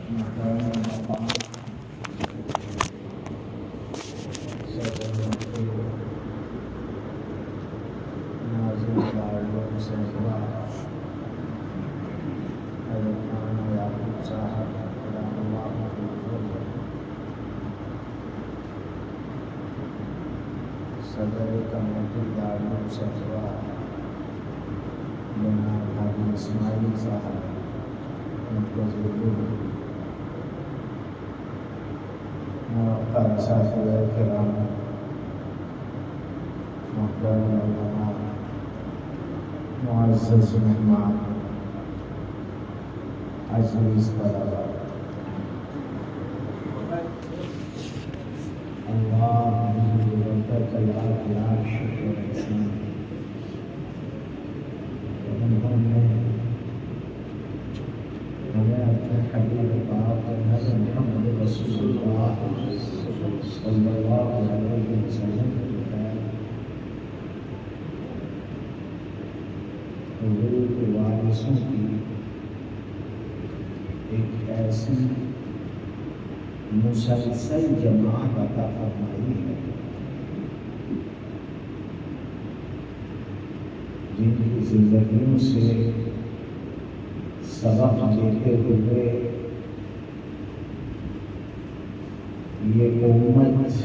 صدر کمیٹی دارالعلوم صفوہ جناب حاجی اسماعیل صاحب موقر اساتذہ کرام، محترم علماء، معزز مہمان، عزیز طلباء، اللہ کا لاکھ شکر احسان انہوں نے ہمیں اپنے حبیب پاک محمد رسول اللہ صلی اللہ علیہ وسلم کے حضور کے وارثوں کی ایک ایسی مسلسل جماعت عطا فرمائی ہے جن کی زندگیوں سے سبق لیتے ہوئے یہ امت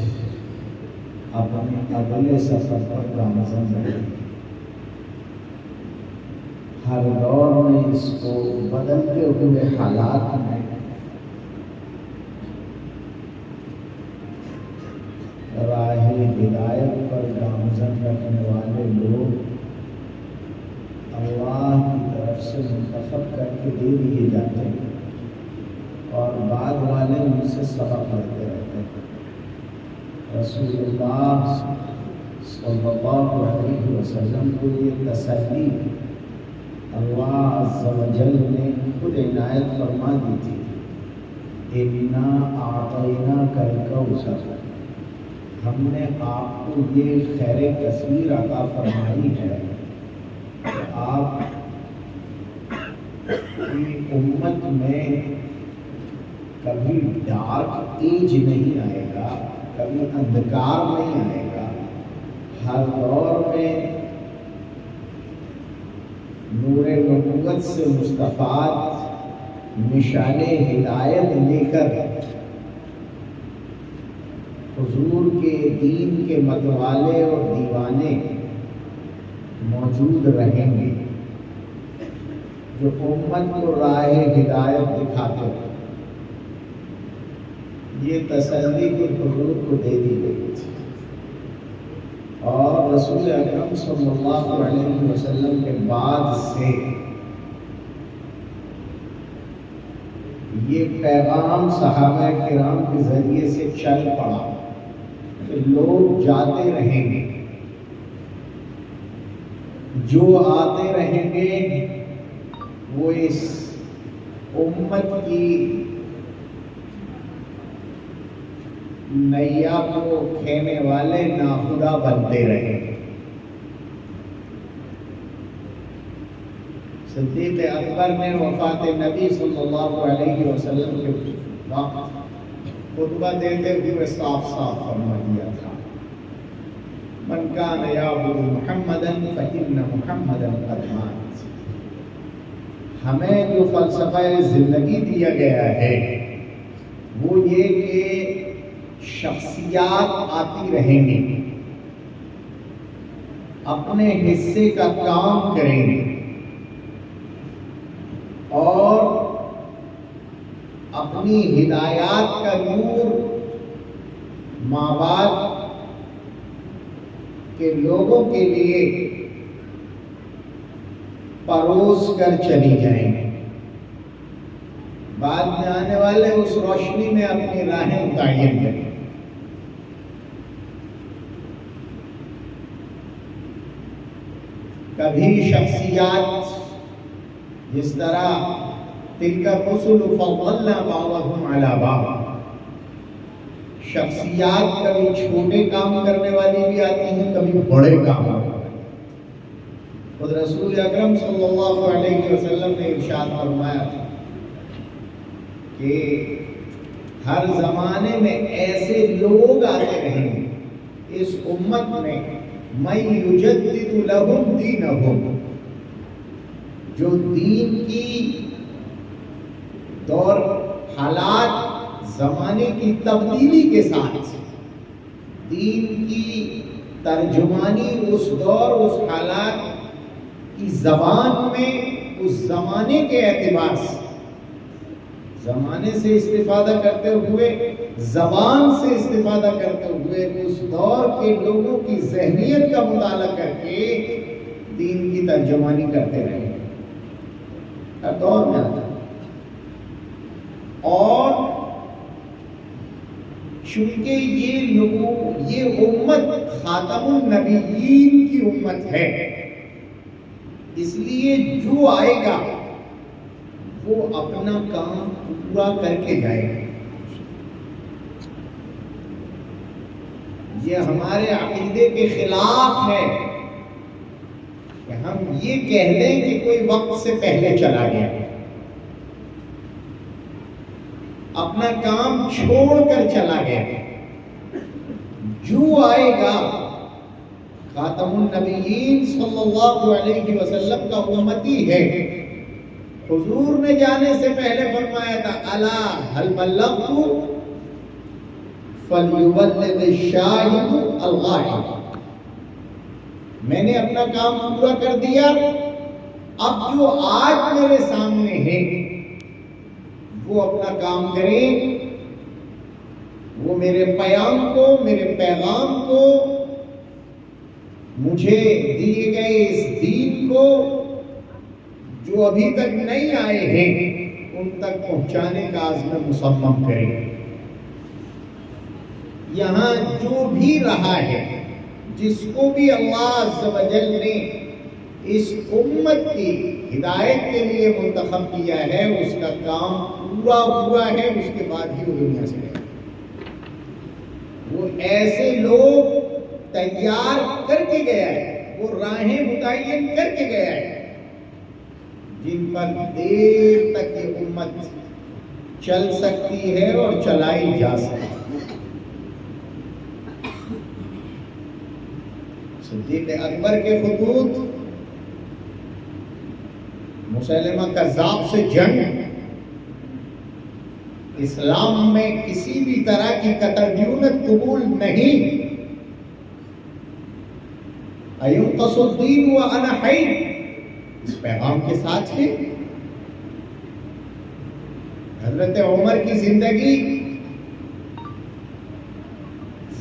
اپنے اگلے سفر پر گامزن رہی۔ ہر دور میں اس کو بدلتے ہوئے حالات میں راہ ہدایت پر گامزن رکھنے والے لوگ اللہ کی طرف سے منتخب کر کے دے دیے جاتے ہیں اور بعد والے ان سے سبق لیتے رہتے ہیں۔ رسول اللہ صلی اللہ علیہ وسلم کو یہ تسلی اللہ عز و جل نے خود عنایت فرما دی تھی، اِنَّا أَعْطَيْنَاكَ الْكَوْثَرَ، ہم نے آپ کو یہ خیر کثیر عطا فرمائی ہے کہ آپ کی امت میں کبھی ڈارک ایج نہیں آئے گا، کبھی اندھکار نہیں آئے گا، ہر دور میں نور نبوت سے مستفاد نشان ہدایت لے کر حضور کے دین کے متوالے اور دیوانے موجود رہیں گے جو امت کو راہ ہدایت دکھاتے ہیں۔ یہ تسلی کو حضور کو دے دی گئی تھی اور رسول اکرم صلی اللہ علیہ وسلم کے بعد سے یہ پیغام صحابہ کرام کے ذریعے سے چل پڑا کہ لوگ جاتے رہیں گے، جو آتے رہیں گے وہ اس امت کی نیا کو کھینے والے ناخدا بنتے رہیں گے۔ صدیق اکبر نے وفات نبی صلی اللہ علیہ وسلم کے وقت خطبہ دیتے ہوئے صاف صاف فرما دیا تھا، من کان یعبد محمدا فإن محمدا قد مات۔ ہمیں جو فلسفہ زندگی دیا گیا ہے وہ یہ کہ شخصیات آتی رہیں گی، اپنے حصے کا کام کریں گے اور اپنی ہدایات کا نور ماں باپ کے لوگوں کے لیے پروس کر چلی جائیں گے، بعد میں آنے والے اس روشنی میں اپنی راہیں متعین کریں۔ کبھی شخصیات جس طرح تلک الرسل فضلنا بعضهم علی بعض، شخصیات کبھی چھوٹے کام کرنے والی بھی آتی ہیں، کبھی بڑے کام کرنے والی۔ خود رسول اکرم صلی اللہ علیہ وسلم نے ارشاد فرمایا کہ ہر زمانے میں ایسے لوگ آتے رہیں گے اس امت میں، من یجدد لہم دینہم، جو دین کی دور حالات زمانے کی تبدیلی کے ساتھ دین کی ترجمانی اس دور اس حالات کی زبان میں اس زمانے کے اعتبار سے، زمانے سے استفادہ کرتے ہوئے، زبان سے استفادہ کرتے ہوئے اس دور کے لوگوں کی ذہنیت کا مطالعہ کر کے دین کی ترجمانی کرتے رہے، ہر دور میں آتا ہے۔ اور چونکہ یہ امت خاتم النبیین کی امت ہے، اس لیے جو آئے گا وہ اپنا کام پورا کر کے جائے گا۔ یہ ہمارے عقیدے کے خلاف ہے کہ ہم یہ کہہ دیں کہ کوئی وقت سے پہلے چلا گیا، اپنا کام چھوڑ کر چلا گیا۔ جو آئے گا خاتم النبیین صلی اللہ علیہ وسلم کا امتی ہے۔ حضور نے جانے سے پہلے فرمایا تھا، الا هل بلغت فلیبلغ الشاہد الغائب، میں نے اپنا کام پورا کر دیا، اب جو آج میرے سامنے ہے وہ اپنا کام کریں، وہ میرے پیام کو، میرے پیغام کو، مجھے دیے گئے اس دین کو جو ابھی تک نہیں آئے ہیں ان تک پہنچانے کا عزم مصمم کریں۔ یہاں جو بھی رہا ہے، جس کو بھی اللہ عز و جل نے اس امت کی ہدایت کے لیے منتخب کیا ہے، اس کا کام پورا ہوا ہے، اس کے بعد ہی وہ دنیا سے گئے۔ وہ ایسے لوگ تیار کر کے گیا ہے، وہ راہیں متعین کر کے گیا ہے جن پر دیر تک یہ امت چل سکتی ہے اور چلائی جا سکتی ہے۔ صدیق اکبر کے خطوط، مسلمہ کذاب سے جنگ، اسلام میں کسی بھی طرح کی قطعیت قبول نہیں، اَيُنْقَصُ الدِّينُ وَأَنَا حَيٌّ، اس پیغام کے ساتھ ہے۔ حضرت عمر کی زندگی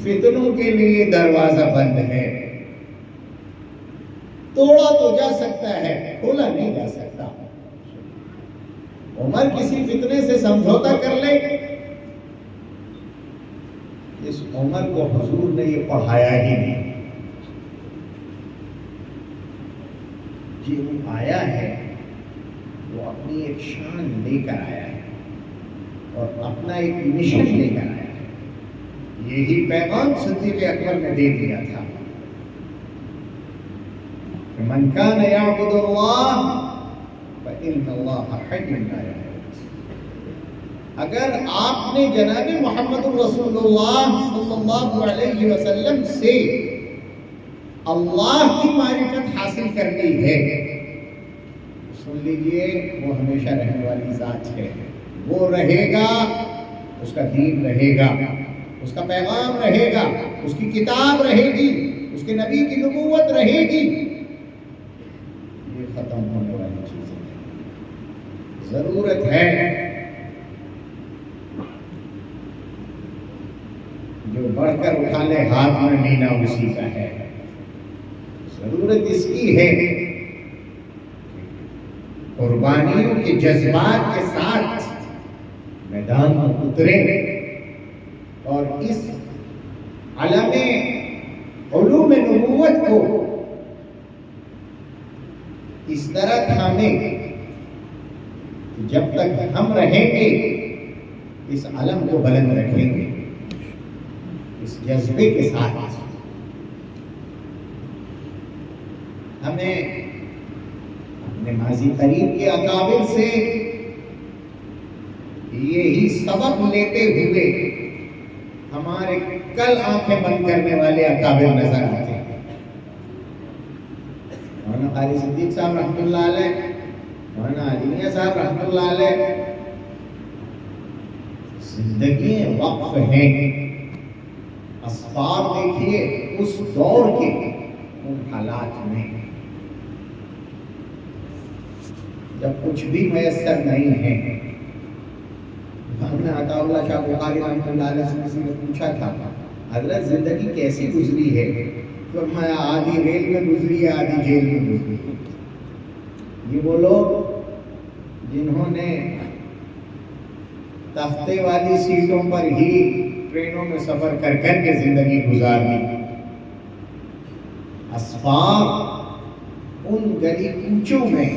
فتنوں کے لیے دروازہ بند ہے، توڑا تو جا سکتا ہے، کھولا نہیں جا سکتا۔ عمر کسی فتنے سے سمجھوتا کر لے، اس عمر کو حضور نے یہ پڑھایا ہی نہیں۔ جو آیا ہے وہ اپنی ایک شان لے کر آیا ہے اور اپنا ایک مشن لے کر آیا ہے۔ یہی پیغام صدیق اکبر نے دے دیا تھا کہ من کان یعبد اللہ فإن اللہ حی لا یموت۔ اگر آپ نے جناب محمد الرسول اللہ صلی اللہ علیہ وسلم سے اللہ کی معرفت حاصل کرنی ہے، سن لیجئے، وہ ہمیشہ رہنے والی ذات ہے، وہ رہے گا، اس کا دین رہے گا، اس کا پیغام رہے گا، اس کی کتاب رہے گی، اس کے نبی کی نبوت رہے گی۔ یہ ختم ہونے والی چیزیں ہیں۔ ضرورت ہے جو بڑھ کر اٹھا لے ہاتھ میں مینا اسی کا ہے۔ ضرورت اس کی ہے قربانیوں کے جذبات کے ساتھ میدان میں اتریں اور اس علم علوم نبوت کو اس طرح تھامیں کہ جب تک ہم رہیں گے اس علم کو بلند رکھیں گے، اس جذبے کے ساتھ۔ ہمیں اپنے ماضی قریب کے اکابر سے یہ سبق لیتے ہوئے ہمارے کل آنکھیں بند کرنے والے اکابر نظر آتے ہیں. مولانا قاری صدیق صاحب رحمۃ اللہ علیہ، مولانا علی میاں صاحب رحمۃ اللہ علیہ، زندگی وقف ہیں. اسفار دیکھیے اس دور کے ان حالات میں جب کچھ بھی میسر نہیں ہے. مولانا عطا اللہ شاہ بخاری رحمۃ اللہ علیہ سے کسی نے پوچھا تھا حضرت زندگی کیسی گزری ہے؟ فرمایا آدھی ریل میں گزری ہے، آدھی جیل میں گزری ہے. یہ وہ لوگ جنہوں نے تختے والی سیٹوں پر ہی ٹرینوں میں سفر کر کر کے زندگی گزار دی. اسفار ان گلی کوچوں میں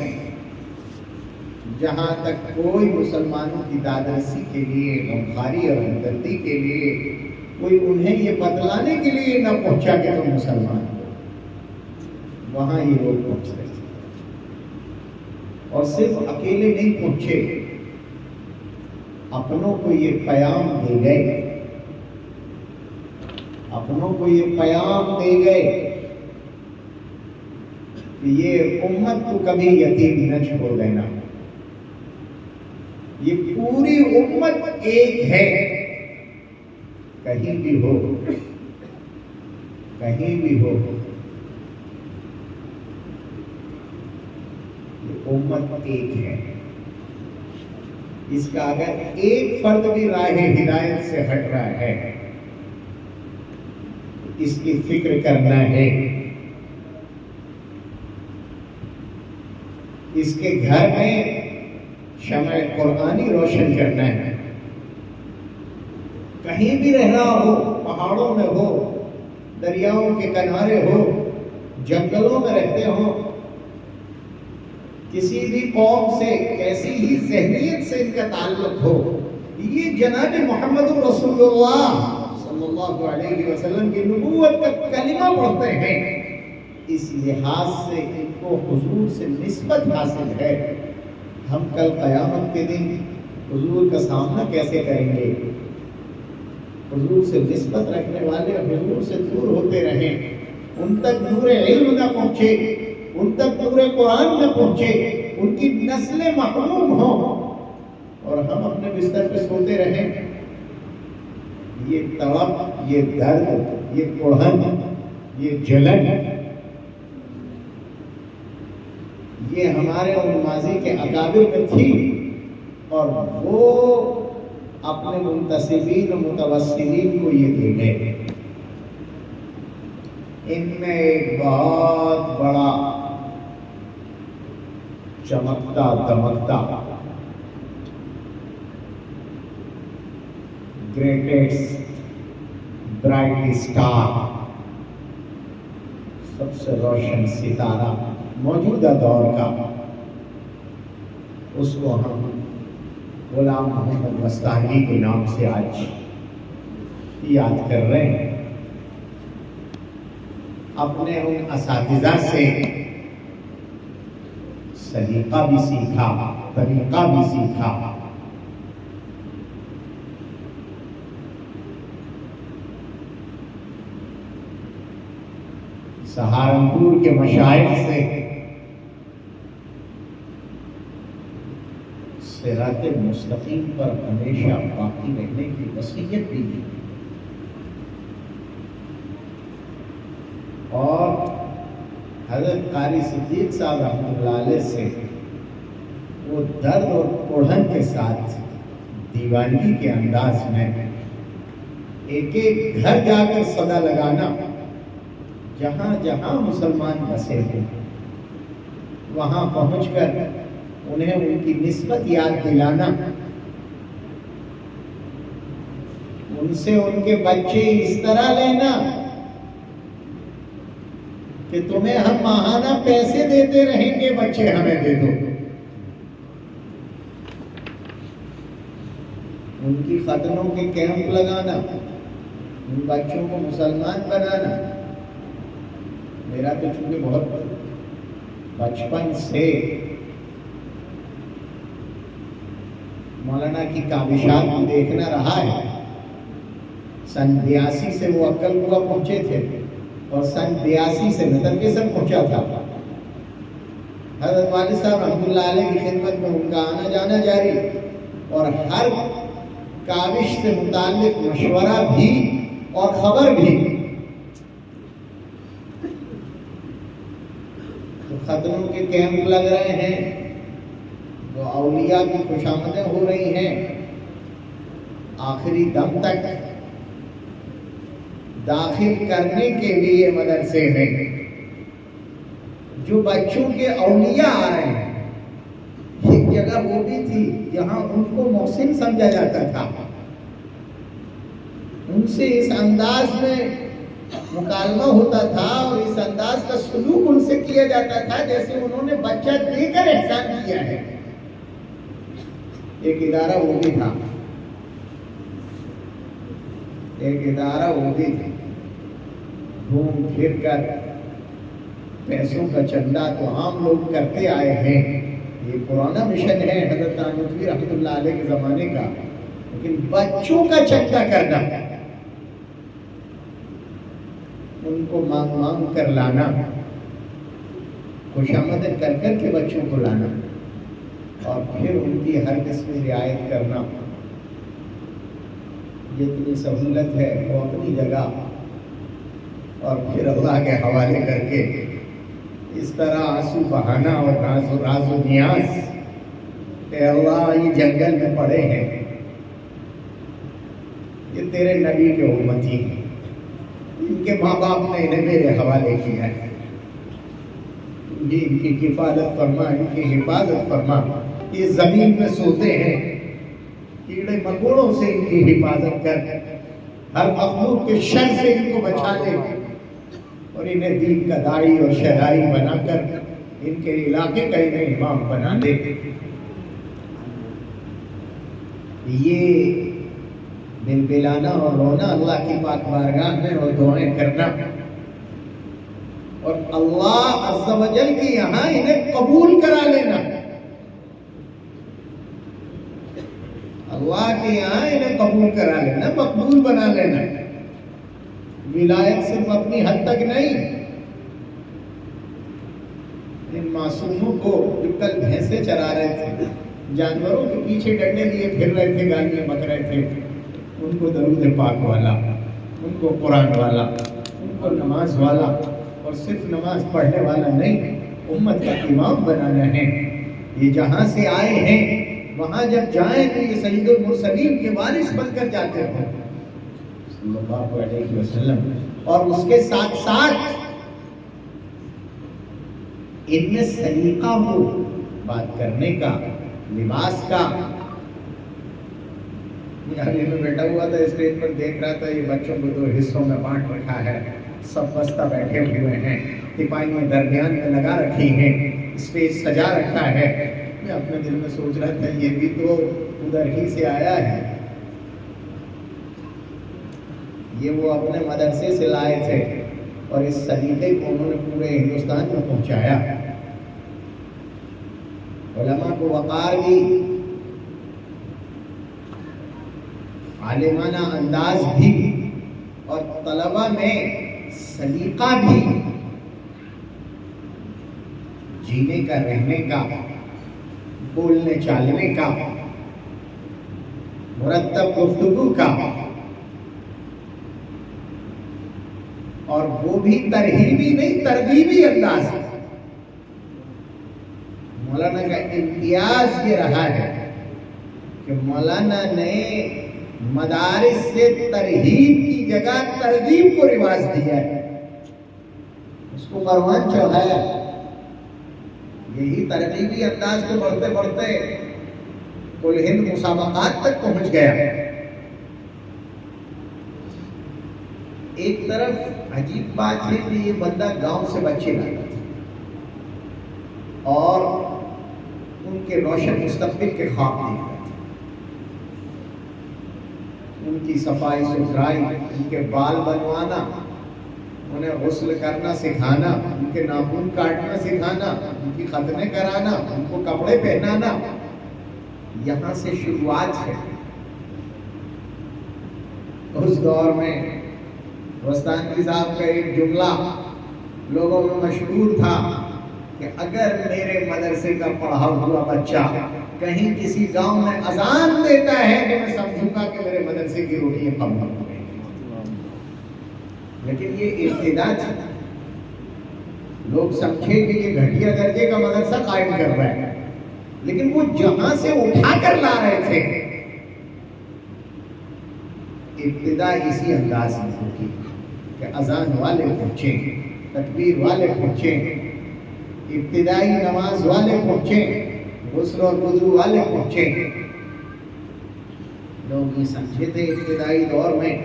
جہاں تک کوئی مسلمانوں کی دادرسی کے لیے، غمخواری اور ہمدردی کے لیے کوئی انہیں یہ بتلانے کے لیے نہ پہنچا کہ تم مسلمان ہو، وہاں یہ لوگ پہنچ رہے تھے. اور صرف اکیلے نہیں پہنچے، اپنوں کو یہ پیام دے گئے، اپنوں کو یہ پیام دے گئے کہ یہ امت کو کبھی یتیم نہ چھوڑ دینا. یہ پوری امت ایک ہے، کہیں بھی ہو، کہیں بھی ہو، یہ امت ایک ہے. اس کا اگر ایک فرد بھی راہ ہدایت سے ہٹ رہا ہے، اس کی فکر کرنا ہے. اس کے گھر میں شمع قرآنی روشن کرنا ہے. کہیں بھی رہ رہا ہو، پہاڑوں میں ہو، دریاؤں کے کنارے ہو، جنگلوں میں رہتے ہو، کسی بھی قوم سے کیسی ہی ذہنیت سے ان کا تعلق ہو، یہ جناب محمد رسول اللہ صلی اللہ علیہ وسلم کی نبوت کا کلمہ پڑھتے ہیں. اس لحاظ سے ان کو حضور سے نسبت حاصل ہے. ہم کل قیامت کے دن حضور کا سامنا کیسے کریں گے؟ حضور سے نسبت رکھنے والے حضور سے دور ہوتے رہیں، ان تک نور علم نہ پہنچے، ان تک نور قرآن نہ پہنچے، ان کی نسلیں محروم ہوں، اور ہم اپنے بستر پہ سوتے رہیں. یہ تڑپ، یہ درد، یہ کڑھن، یہ جلن، یہ ہمارے ان ماضی کے اکابر میں تھی، اور وہ اپنے منتسبین و متوسلین کو یہ دے گئے. ان میں ایک بہت بڑا چمکتا دمکتا گریٹسٹ برائٹ اسٹار، سب سے روشن ستارہ موجودہ دور کا، اس کو ہم غلام محمد مستانوی کے نام سے آج یاد کر رہے ہیں. اپنے ان اساتذہ سے سلیقہ بھی سیکھا، طریقہ بھی سیکھا. سہارنپور کے مشائخ سے صراط مستقیم پر ہمیشہ باقی رہنے کی وصیت بھی دی، اور حضرت قاری صدیق صاحب رحمۃ اللہ علیہ سے وہ درد اور کڑھن کے ساتھ دیوانگی کے انداز میں ایک ایک گھر جا کر صدا لگانا، جہاں جہاں مسلمان بسے ہیں وہاں پہنچ کر انہیں ان کی نسبت یاد دلانا، ان سے ان کے بچے اس طرح لینا کہ تمہیں ہم ماہانہ پیسے دیتے رہیں گے، بچے ہمیں دے دو. ان کی ختنوں کے کیمپ لگانا، ان بچوں کو مسلمان بنانا. میرا تو چونکہ بہت بچپن سے مولانا کی کاوشات کو دیکھنا رہا ہے. سن 82 سے وہ عقل ہوا پہنچے تھے اور سن 82 سے نظر کے سب پہنچا تھا. حضرت والد صاحب رحمۃ اللہ علیہ کی خدمت میں ان کا آنا جانا جاری اور ہر کاوش سے متعلق مشورہ بھی اور خبر بھی. تو ختنوں کے کیمپ لگ رہے ہیں، تو اولیاء کی خوشامدیں ہو رہی ہیں. آخری دم تک داخل کرنے کے لیے مدرسے میں جو بچوں کے اولیاء آ رہے ہیں، ایک جگہ وہ بھی تھی جہاں ان کو محسن سمجھا جاتا تھا. ان سے اس انداز میں مکالمہ ہوتا تھا اور اس انداز کا سلوک ان سے کیا جاتا تھا جیسے انہوں نے بچہ دے کر احسان کیا ہے. ایک ادارہ وہ بھی تھا، ایک ادارہ وہ بھی تھی. گھوم پھر کر پیسوں کا چندہ تو عام لوگ کرتے آئے ہیں، یہ پرانا مشن ہے حضرت تانوتوی رحمۃ اللہ علیہ کے زمانے کا. لیکن بچوں کا چندہ کرنا، ان کو مانگ مانگ کر لانا، خوشامدیں کر کر کے بچوں کو لانا اور پھر ان کی ہر قسم رعایت کرنا، یہ اتنی سہولت ہے وہ اپنی جگہ. اور پھر اللہ کے حوالے کر کے اس طرح آنسو بہانا اور راز و نیاز کہ اللہ یہ جنگل میں پڑے ہیں، یہ تیرے نبی کے امتی ہیں، ان کے ماں باپ نے انہیں میرے حوالے کیا ہے، یہ ان کی کفالت فرما، ان کی حفاظت فرما. یہ زمین میں سوتے ہیں، کیڑے مکوڑوں سے ان کی حفاظت کر، ہر مخلوق کے شر سے ان کو بچا دے اور انہیں دین کا داعی اور شہدائی بنا کر ان کے علاقے کا انہیں امام بنا دے. یہ بلبلانا اور رونا اللہ کی پاک بارگاہ میں اور دعائیں کرنا اور اللہ عز و جل کی یہاں انہیں قبول کرا لینا، اللہ کے یہاں انہیں قبول کرا لینا، مقبول بنا لینا. ولایت صرف اپنی حد تک نہیں. ان معصوموں کو جو کل بھینسیں چرا رہے تھے، جانوروں کے پیچھے ڈنڈے لیے پھر رہے تھے، گالیاں بک رہے تھے، ان کو درود پاک والا، ان کو قرآن والا، ان کو نماز والا اور صرف نماز پڑھنے والا نہیں، امت کا امام بنانا ہے. یہ جہاں سے آئے ہیں وہاں جب جائیں تو یہ سید المرسلین کے وارث بن کر جاتے ہیں صلی اللہ علیہ وسلم. اور اس کے ساتھ ساتھ ان میں سلیقہ ہو بات کرنے کا، لباس کا. ابھی میں بیٹھا ہوا تھا اسٹیج پر، دیکھ رہا تھا یہ بچوں کو 2 حصوں میں بانٹ رکھا ہے، سب بستہ بیٹھے ہوئے ہیں، تپائیاں درمیان میں لگا رکھی ہیں، اسٹیج سجا رکھا ہے. میں اپنے دل میں سوچ رہا تھا یہ بھی تو ادھر ہی سے آیا ہے، یہ وہ اپنے مدرسے سے لائے تھے اور اس سلیقے کو انہوں نے پورے ہندوستان میں پہنچایا. علماء کو وقار دی، عالمانہ انداز بھی اور طلبہ میں سلیقہ بھی، جینے کا، رہنے کا، بولنے چالنے کا، مرتب گفتگو کا، اور وہ بھی ترہیبی نہیں ترغیبی انداز. مولانا کا امتیاز یہ رہا ہے کہ مولانا نے مدارس سے ترہیب کی جگہ ترغیب کو رواج دیا ہے. اس کو مروان چڑھایا. یہی ترغیبی انداز کو بڑھتے بڑھتے کل ہند مسابقات تک پہنچ گیا. ایک طرف عجیب بات ہے کہ یہ بندہ گاؤں سے بچے لاتا تھا اور ان کے روشن مستقبل کے خواب دیکھتا تھا. ان کی صفائی ستھرائی، ان کے بال بنوانا، انہیں غسل کرنا سکھانا، ان کے ناخن کاٹنا سکھانا، ان کی ختنیں کرانا، ان کو کپڑے پہنانا، یہاں سے شروعات ہے۔ اس دور میں وستانوی صاحب کا ایک جملہ لوگوں میں مشہور تھا کہ اگر میرے مدرسے کا پڑھا ہوا بچہ کہیں کسی گاؤں میں اذان دیتا ہے تو میں سمجھوں گا کہ میرے مدرسے کی روٹیاں کم ہو گئی۔ لیکن یہ ابتدا تھی، لوگ سمجھے کہ یہ گھٹیا درجے کا مدرسہ قائم کر رہا ہے، لیکن وہ جہاں سے اٹھا کر لا رہے تھے ابتدا اسی انداز میں ہوگی کہ اذان والے پہنچیں، تکبیر والے پہنچیں، ابتدائی نماز والے پہنچیں، غسل اور وضو والے پہنچیں۔ لوگ یہ سمجھے تھے ابتدائی دور میں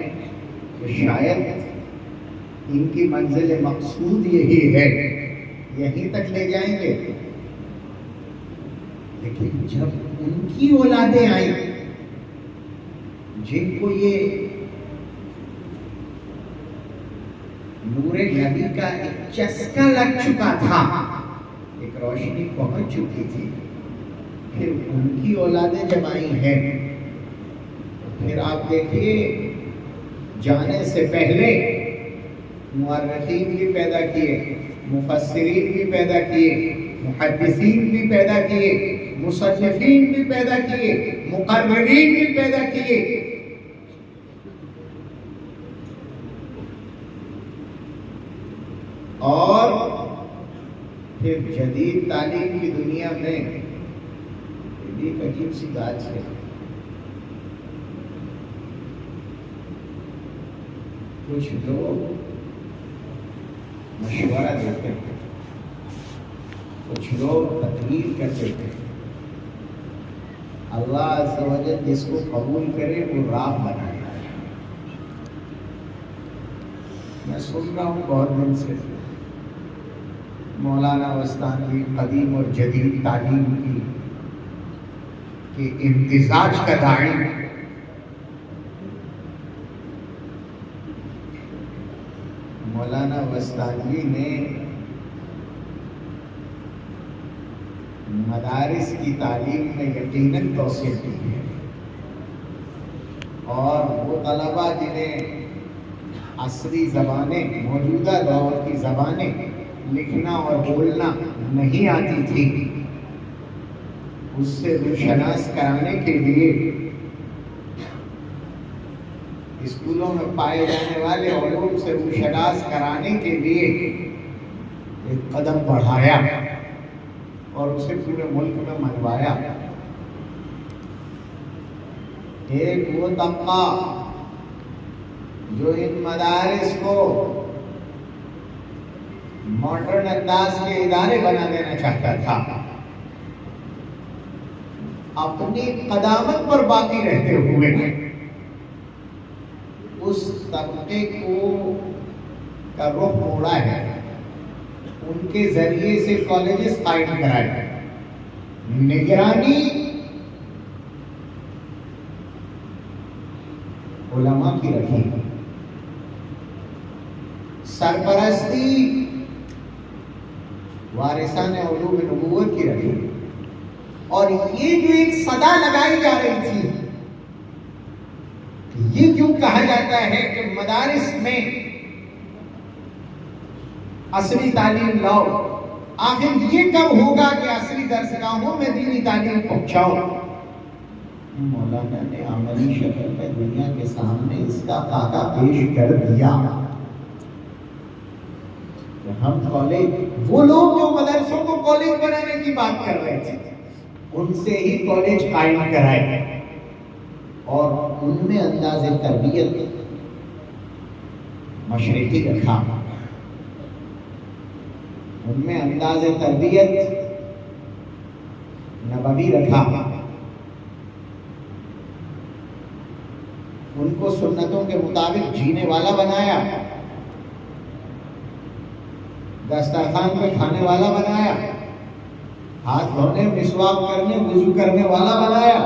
کہ شاید ان کی منزل مقصود یہی ہے، یہیں تک لے جائیں گے۔ لیکن جب ان کی اولادیں آئیں جن کو یہ نور نبی کا ایک چسکا لگ چکا تھا، ایک روشنی پہنچ چکی تھی، پھر ان کی اولادیں جب آئی ہیں، پھر آپ دیکھیے جانے سے پہلے مؤرخین بھی پیدا کیے، مفسرین بھی پیدا کیے، محدثین بھی پیدا کیے، مصنفین بھی پیدا کیے، مقررین بھی پیدا کیے۔ اور پھر جدید تعلیم کی دنیا میں ایک عجیب سی بات ہے، کچھ لوگ مشورہ دیتے ہیں، کچھ لوگ تقریر کرتے ہیں، اللہ عز و جل جس کو قبول کرے وہ راہ بنائے۔ میں سن رہا ہوں بہت دن سے مولانا وستانوی قدیم اور جدید تعلیم کی کہ امتزاج کا داعی مولانا وستانوی نے مدارس کی تعلیم میں یقیناً توسیع کی ہے، اور وہ طلباء جنہیں عصری زبانیں، موجودہ دور کی زبانیں لکھنا اور بولنا نہیں آتی تھی، اس سے روشناس کرانے کے لیے اسکولوں میں پائے جانے والے علوم سے روشناس کرانے کے لیے ایک قدم بڑھایا اور اسے پورے ملک میں منوایا۔ ایک وہ طبقہ جو ان مدارس کو ماڈرن انداز کے ادارے بنا دینا چاہتا تھا، اپنی قدامت پر باقی رہتے ہوئے اس طبقے کو کا رخ موڑا ہے، ان کے ذریعے سے کالجز قائم کرائے، نگرانی علماء کی رکھی، سرپرستی وارثان علوم نبوت کی رکھی، اور یہ جو ایک صدا لگائی جا رہی تھی، یہ کیوں کہا جاتا ہے کہ مدارس میں عصری تعلیم لاؤ، آخر یہ کب ہوگا کہ عصری درسگاہوں میں دینی تعلیم پہنچاؤ؟ مولانا نے عملی شکل میں دنیا کے سامنے اس کا خاکہ پیش کر دیا۔ ہم کالج، وہ لوگ جو مدرسوں کو کالج بنانے کی بات کر رہے تھے، ان سے ہی کالج قائم کرائے، اور ان میں انداز تربیت مشرقی رکھا، ان میں انداز تربیت نبوی رکھا، ان کو سنتوں کے مطابق جینے والا بنایا، دسترخوان پہ کھانے والا بنایا، ہاتھ دھونے، مسواک کرنے، وضو کرنے والا بنایا،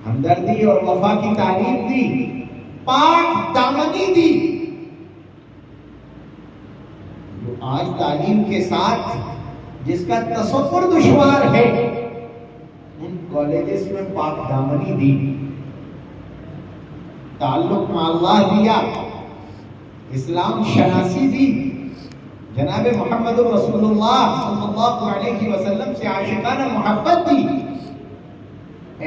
ہمدردی اور وفا کی تعلیم دی، پاک دامنی دی۔ جو آج تعلیم کے ساتھ جس کا تصور دشوار ہے کالجز میں پاک دامنی دی، تعلق مع اللہ دیا، اسلام شناسی دی، جناب محمد رسول اللہ صلی اللہ علیہ وسلم سے عاشقانہ محبت دی،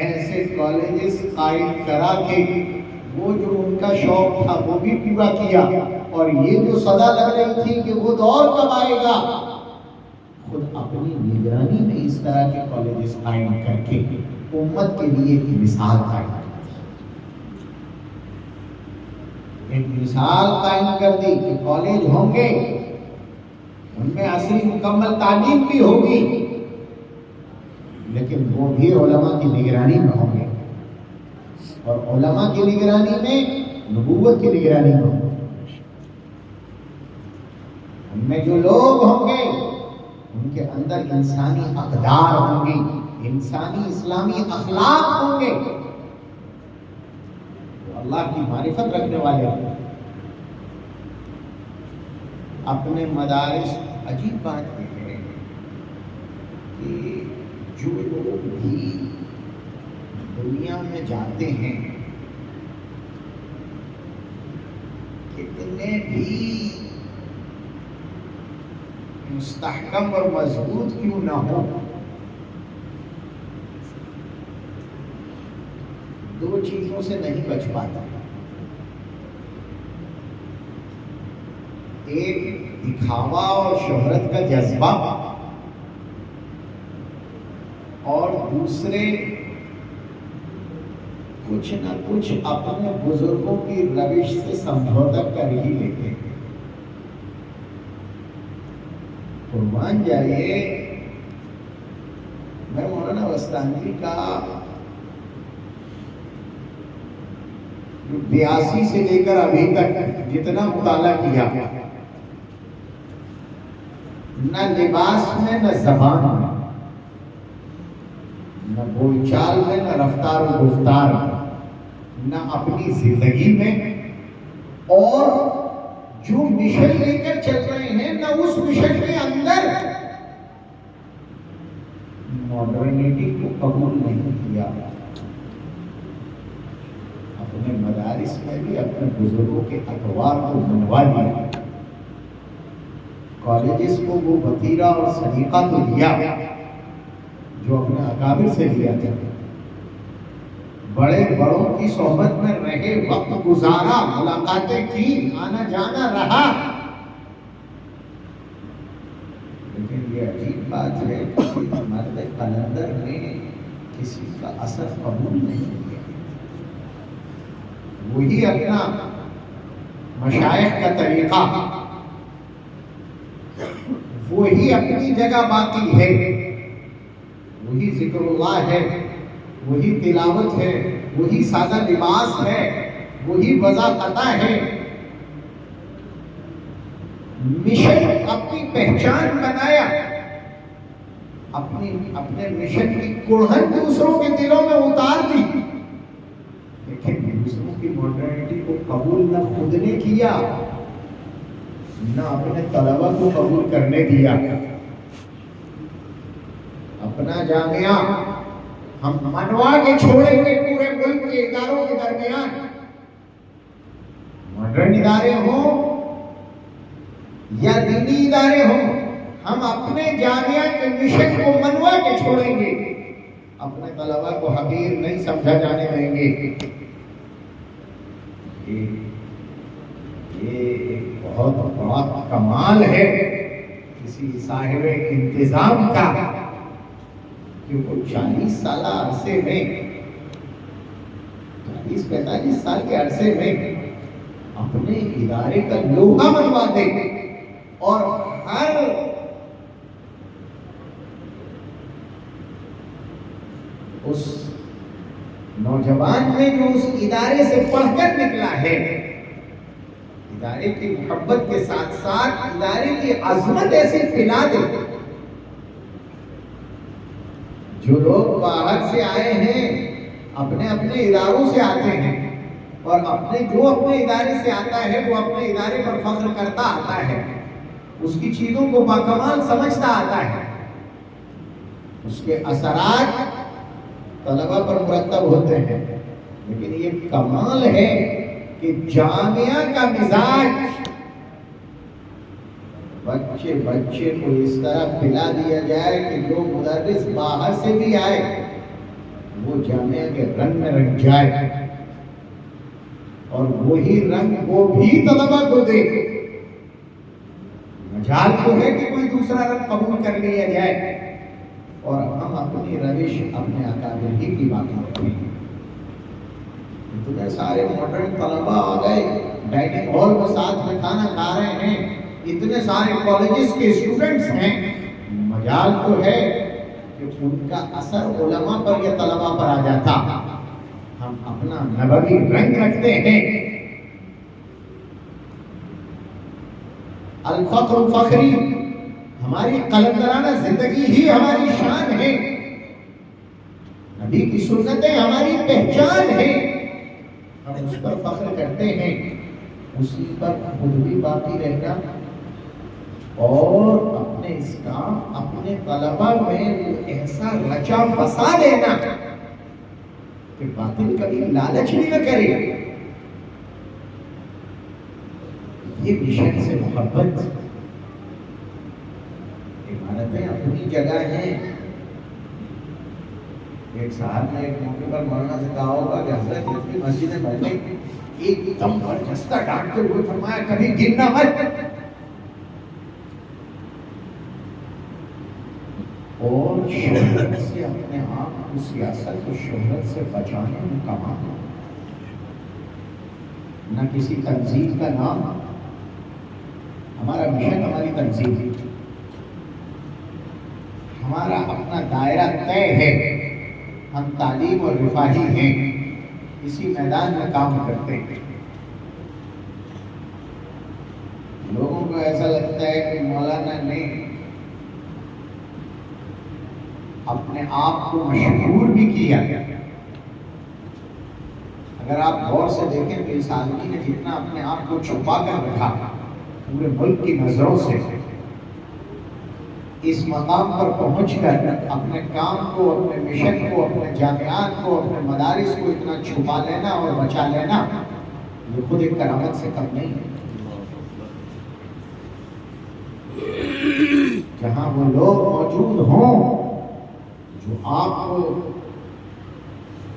ایسے کالجز قائم کرا کے وہ جو ان کا شوق تھا وہ بھی پورا کیا، اور یہ جو سزا لگ رہی تھی کہ وہ دور کب آئے گا، خود اپنی نگرانی میں اس طرح کے کالجز قائم کر کے امت کے لیے ایک مثال قائم کر دی، ایک مثال قائم کر دی کہ کالج ہوں گے، ان میں عصری مکمل تعلیم بھی ہوگی، لیکن وہ بھی علماء کی نگرانی میں ہوں گے، اور علماء کی نگرانی میں نبوت کی نگرانی میں ہوں گے۔ ان میں جو لوگ ہوں گے ان کے اندر انسانی اقدار ہوں گی، انسانی اسلامی اخلاق ہوں گے، وہ اللہ کی معرفت رکھنے والے ہوں گے۔ اپنے مدارس، عجیب بات یہ ہے کہ جو لوگ بھی دنیا میں جاتے ہیں، کتنے بھی مستحکم اور مضبوط کیوں نہ ہو، دو چیزوں سے نہیں بچ پاتا۔ ایک دکھاوا اور شہرت کا جذبہ، اور دوسرے کچھ نہ کچھ اپنے بزرگوں کی روش سے سمجھوتا کر ہی لیتے ہیں۔ قربان جائیے، میں مولانا وسطانی کا 82 سے لے کر ابھی تک جتنا مطالعہ کیا، نہ لباس میں، نہ زبان میں، نہ بول چال میں، نہ رفتار و گفتار میں، نہ اپنی زندگی میں، اور جو مشن لے کر چل رہے ہیں نہ اس مشن کے اندر ماڈرنیٹی کو قبول نہیں کیا۔ اپنے مدارس میں بھی اپنے بزرگوں کے اقوال کو منوا لیا، کالجز کو وہ وتیرہ اور سلیقہ تو دیا جو اپنے اکابر سے لیا تھا، بڑے بڑوں کی صحبت میں رہے، وقت گزارا، ملاقاتیں کی، آنا جانا رہا، لیکن یہ عجیب بات ہے کہ مرد قلندر نے کسی کا اثر قبول نہیں کیا۔ وہی اپنا مشائخ کا طریقہ، وہی اپنی جگہ باقی ہے، وہی ذکر اللہ ہے، وہی تلاوت ہے، وہی سادہ لباس ہے، وہی وضاحت ہے۔ مشن اپنی پہچان بنایا، اپنے مشن کی کڑھن دوسروں کے دلوں میں اتار دی، لیکن دوسروں کی ماڈرنٹی کو قبول نہ خود نے کیا، نہ اپنے طلبہ کو قبول کرنے دیا۔ اپنا جامعہ ہم منوا کے چھوڑیں گے پورے ملک کے اداروں کے درمیان، ماڈرن ادارے ہوں یا دینی ادارے ہوں، ہم اپنے جامعہ کے مشن کو منوا کے چھوڑیں گے، اپنے طلبہ کو حقیر نہیں سمجھا جانے دیں گے۔ یہ ایک بہت بڑا کمال ہے کسی صاحب انتظام کا، کہ وہ 40 سالہ عرصے میں، 40-45 سال کے عرصے میں اپنے ادارے کا لوگا منوا دے، اور ہر اس نوجوان میں جو اس ادارے سے پڑھ کر نکلا ہے، ادارے کی محبت کے ساتھ ساتھ ادارے کی عظمت ایسی پلا دے۔ جو لوگ باہر سے آئے ہیں اپنے اپنے اداروں سے آتے ہیں، اور جو اپنے ادارے سے آتا ہے وہ اپنے ادارے پر فخر کرتا آتا ہے، اس کی چیزوں کو باکمال سمجھتا آتا ہے، اس کے اثرات طلبہ پر مرتب ہوتے ہیں، لیکن یہ کمال ہے کہ جامعہ کا مزاج بچے کو اس طرح پلا دیا جائے کہ جو مدرس باہر سے بھی آئے وہ جامعہ کے رنگ میں رنگ جائے، اور وہی رنگ وہ بھی طلبہ کو دے۔ مجال تو ہے کہ کوئی دوسرا رنگ قبول کر لیا جائے، اور ہم اپنی روش اپنے اکابر ہی کی بات کرتے ہیں۔ اتنے سارے ماڈرن طلبہ آ گئے، ڈائننگ ہال میں ساتھ میں کھانا کھا رہے ہیں، اتنے سارے کالجز کے اسٹوڈنٹس ہیں، مجال تو ہے کہ ان کا اثر علماء پر یا طلباء پر آ جاتا۔ ہم اپنا نبوی رنگ رکھتے ہیں۔ الفخر فخری، ہماری قلندرانہ زندگی ہی ہماری شان ہے، نبی کی سنتیں ہماری پہچان ہے، ہم اس پر فخر کرتے ہیں، اسی پر خود بھی باقی رہنا اور اپنے اسلام اپنے طلبہ میں ایسا رچا بسا لینا کہ باطل کبھی لالچ بھی نہ کرے۔ یہ مشن سے محبت، عمارتیں اپنی جگہ ہیں۔ ایک صاحب نے ایک موقع پر مولانا سے کہا ہوگا کہ حضرت کی مسجد میں بیٹھے ایک دم برجستہ ڈانٹتے ہوئے فرمایا کبھی گرنا مت، اور شہرت سے اپنے آپ کو، سیاست کو شہرت سے بچانے میں کمانا، نہ کسی تنظیم کا نام۔ ہمارا مشن ہماری تنظیم، ہمارا اپنا دائرہ طے ہے، ہم تعلیم اور رفاہی ہیں، اسی میدان میں کام کرتے ہیں۔ لوگوں کو ایسا لگتا ہے کہ مولانا نے اپنے آپ کو مشہور بھی کیا۔ اگر آپ غور سے دیکھیں تو اس آدمی نے جتنا اپنے آپ کو چھپا کر رکھا پورے ملک کی نظروں سے، اس مقام پر پہنچ کر اپنے کام کو، اپنے مشن کو، اپنے جامعات کو، اپنے مدارس کو اتنا چھپا لینا اور بچا لینا، یہ خود ایک کرامت سے کم نہیں ہے۔ جہاں وہ لوگ موجود ہوں جو آپ کو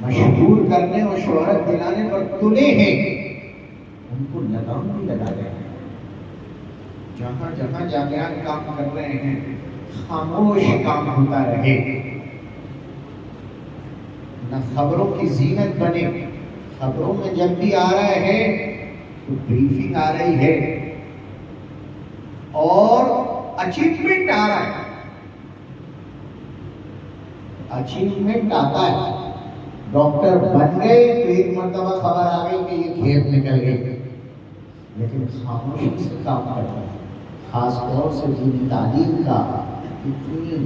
مشہور کرنے اور شہرت دلانے پر تلے ہیں، ان کو لگام بھی لگا رہے ہیں۔ جہاں جہاں جامعات کام کر رہے ہیں، خاموش کام ہوتا رہے، نہ خبروں کی زینت بنے۔ خبروں میں جب بھی آ رہا ہے تو بریفنگ آ رہی ہے اور اچیومنٹ آ رہا ہے، اچیومنٹ آتا ہے۔ ڈاکٹر بن گئے تو ایک مرتبہ خبر آ گئی کہ یہ کھیت نکل گئی، لیکن خاموشی سے کام کرتا ہے۔ خاص طور سے دینی تعلیم کا اتنی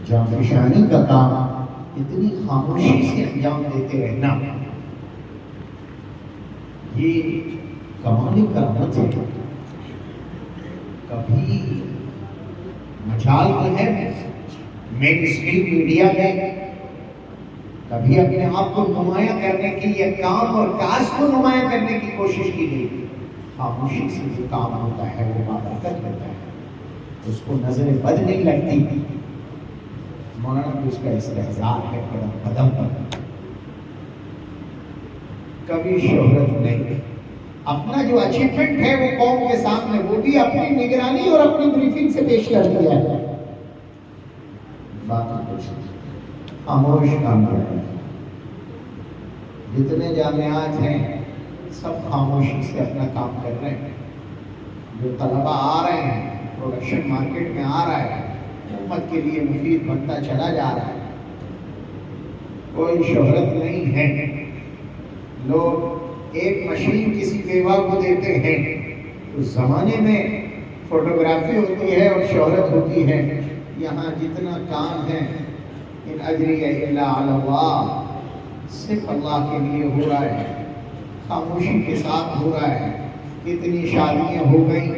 جانفشانی کا کام اتنی خاموشی سے انجام دیتے رہنا، یہ کمالی کرامت ہے۔ کبھی مجال تو ہے مین اسٹریم میڈیا میں، کبھی اپنے آپ کو نمایاں کرنے کی یا کام اور کاج کو نمایاں کرنے کی کوشش کی گئی۔ خاموشی سے جو کام ہوتا ہے وہ بابرکت ہوتا ہے، اس کو نظر بد نہیں لگتی۔ مولانا کو اس کا استحضار ہے قدم قدم پر۔ کبھی شہرت نہیں، اپنا جو اچیومنٹ ہے وہ قوم کے سامنے، وہ بھی اپنی نگرانی اور اپنی بریفنگ سے پیش کر دیا ہے۔ باقی کچھ خاموش کام کر رہے ہیں۔ جتنے جامعات ہیں سب خاموشی سے اپنا کام کر رہے ہیں۔ جو طلبہ آ رہے ہیں، پروڈکشن مارکیٹ میں آ رہا ہے، امت کے لیے مفید بنتا چلا جا رہا ہے۔ کوئی شہرت نہیں ہے۔ لوگ ایک مشین کسی بیوہ کو دیتے ہیں، اس زمانے میں فوٹوگرافی ہوتی ہے اور شہرت ہوتی ہے۔ یہاں جتنا کام ہے ان اجری الا علی اللہ، صرف اللہ کے لیے ہو رہا ہے، خاموشی کے ساتھ ہو رہا ہے۔ کتنی شادیاں ہو گئی،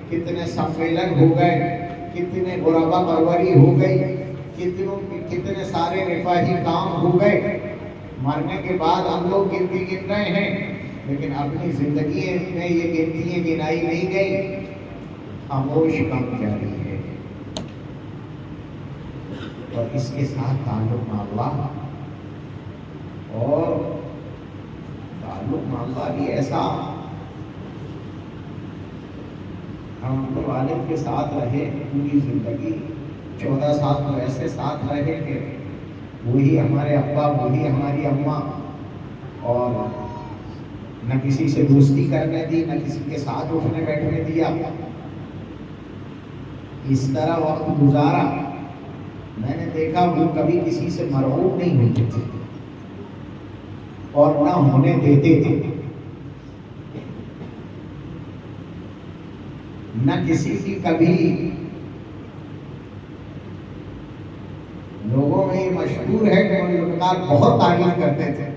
کتنے سمیلن ہو گئے، کتنے غربا پروری ہو گئی، کتنے سارے رفاہی کام ہو گئے، مرنے کے بعد ہم لوگ گنتی گن رہے ہیں، لیکن اپنی زندگی میں یہ گنتیاں گنائی نہیں گئی، خاموش کام جاری ہے۔ اور اس کے ساتھ تعلق مع اللہ، اور تعلق مع اللہ بھی ایسا، ہم اپنے والد کے ساتھ رہے پوری زندگی، 14 سال تو ایسے ساتھ رہے کہ وہی ہمارے ابا، وہی ہماری اماں، اور نہ کسی سے دوستی کرنے دی، نہ کسی کے ساتھ اٹھنے بیٹھنے دیا، اس طرح وقت گزارا۔ میں نے دیکھا وہ کبھی کسی سے مرعوب نہیں ہوتے تھے اور نہ ہونے دیتے تھے، نہ کسی کی کبھی، لوگوں میں یہ مشہور ہے کہ مولوی ذوالفقار بہت تعریف کرتے تھے،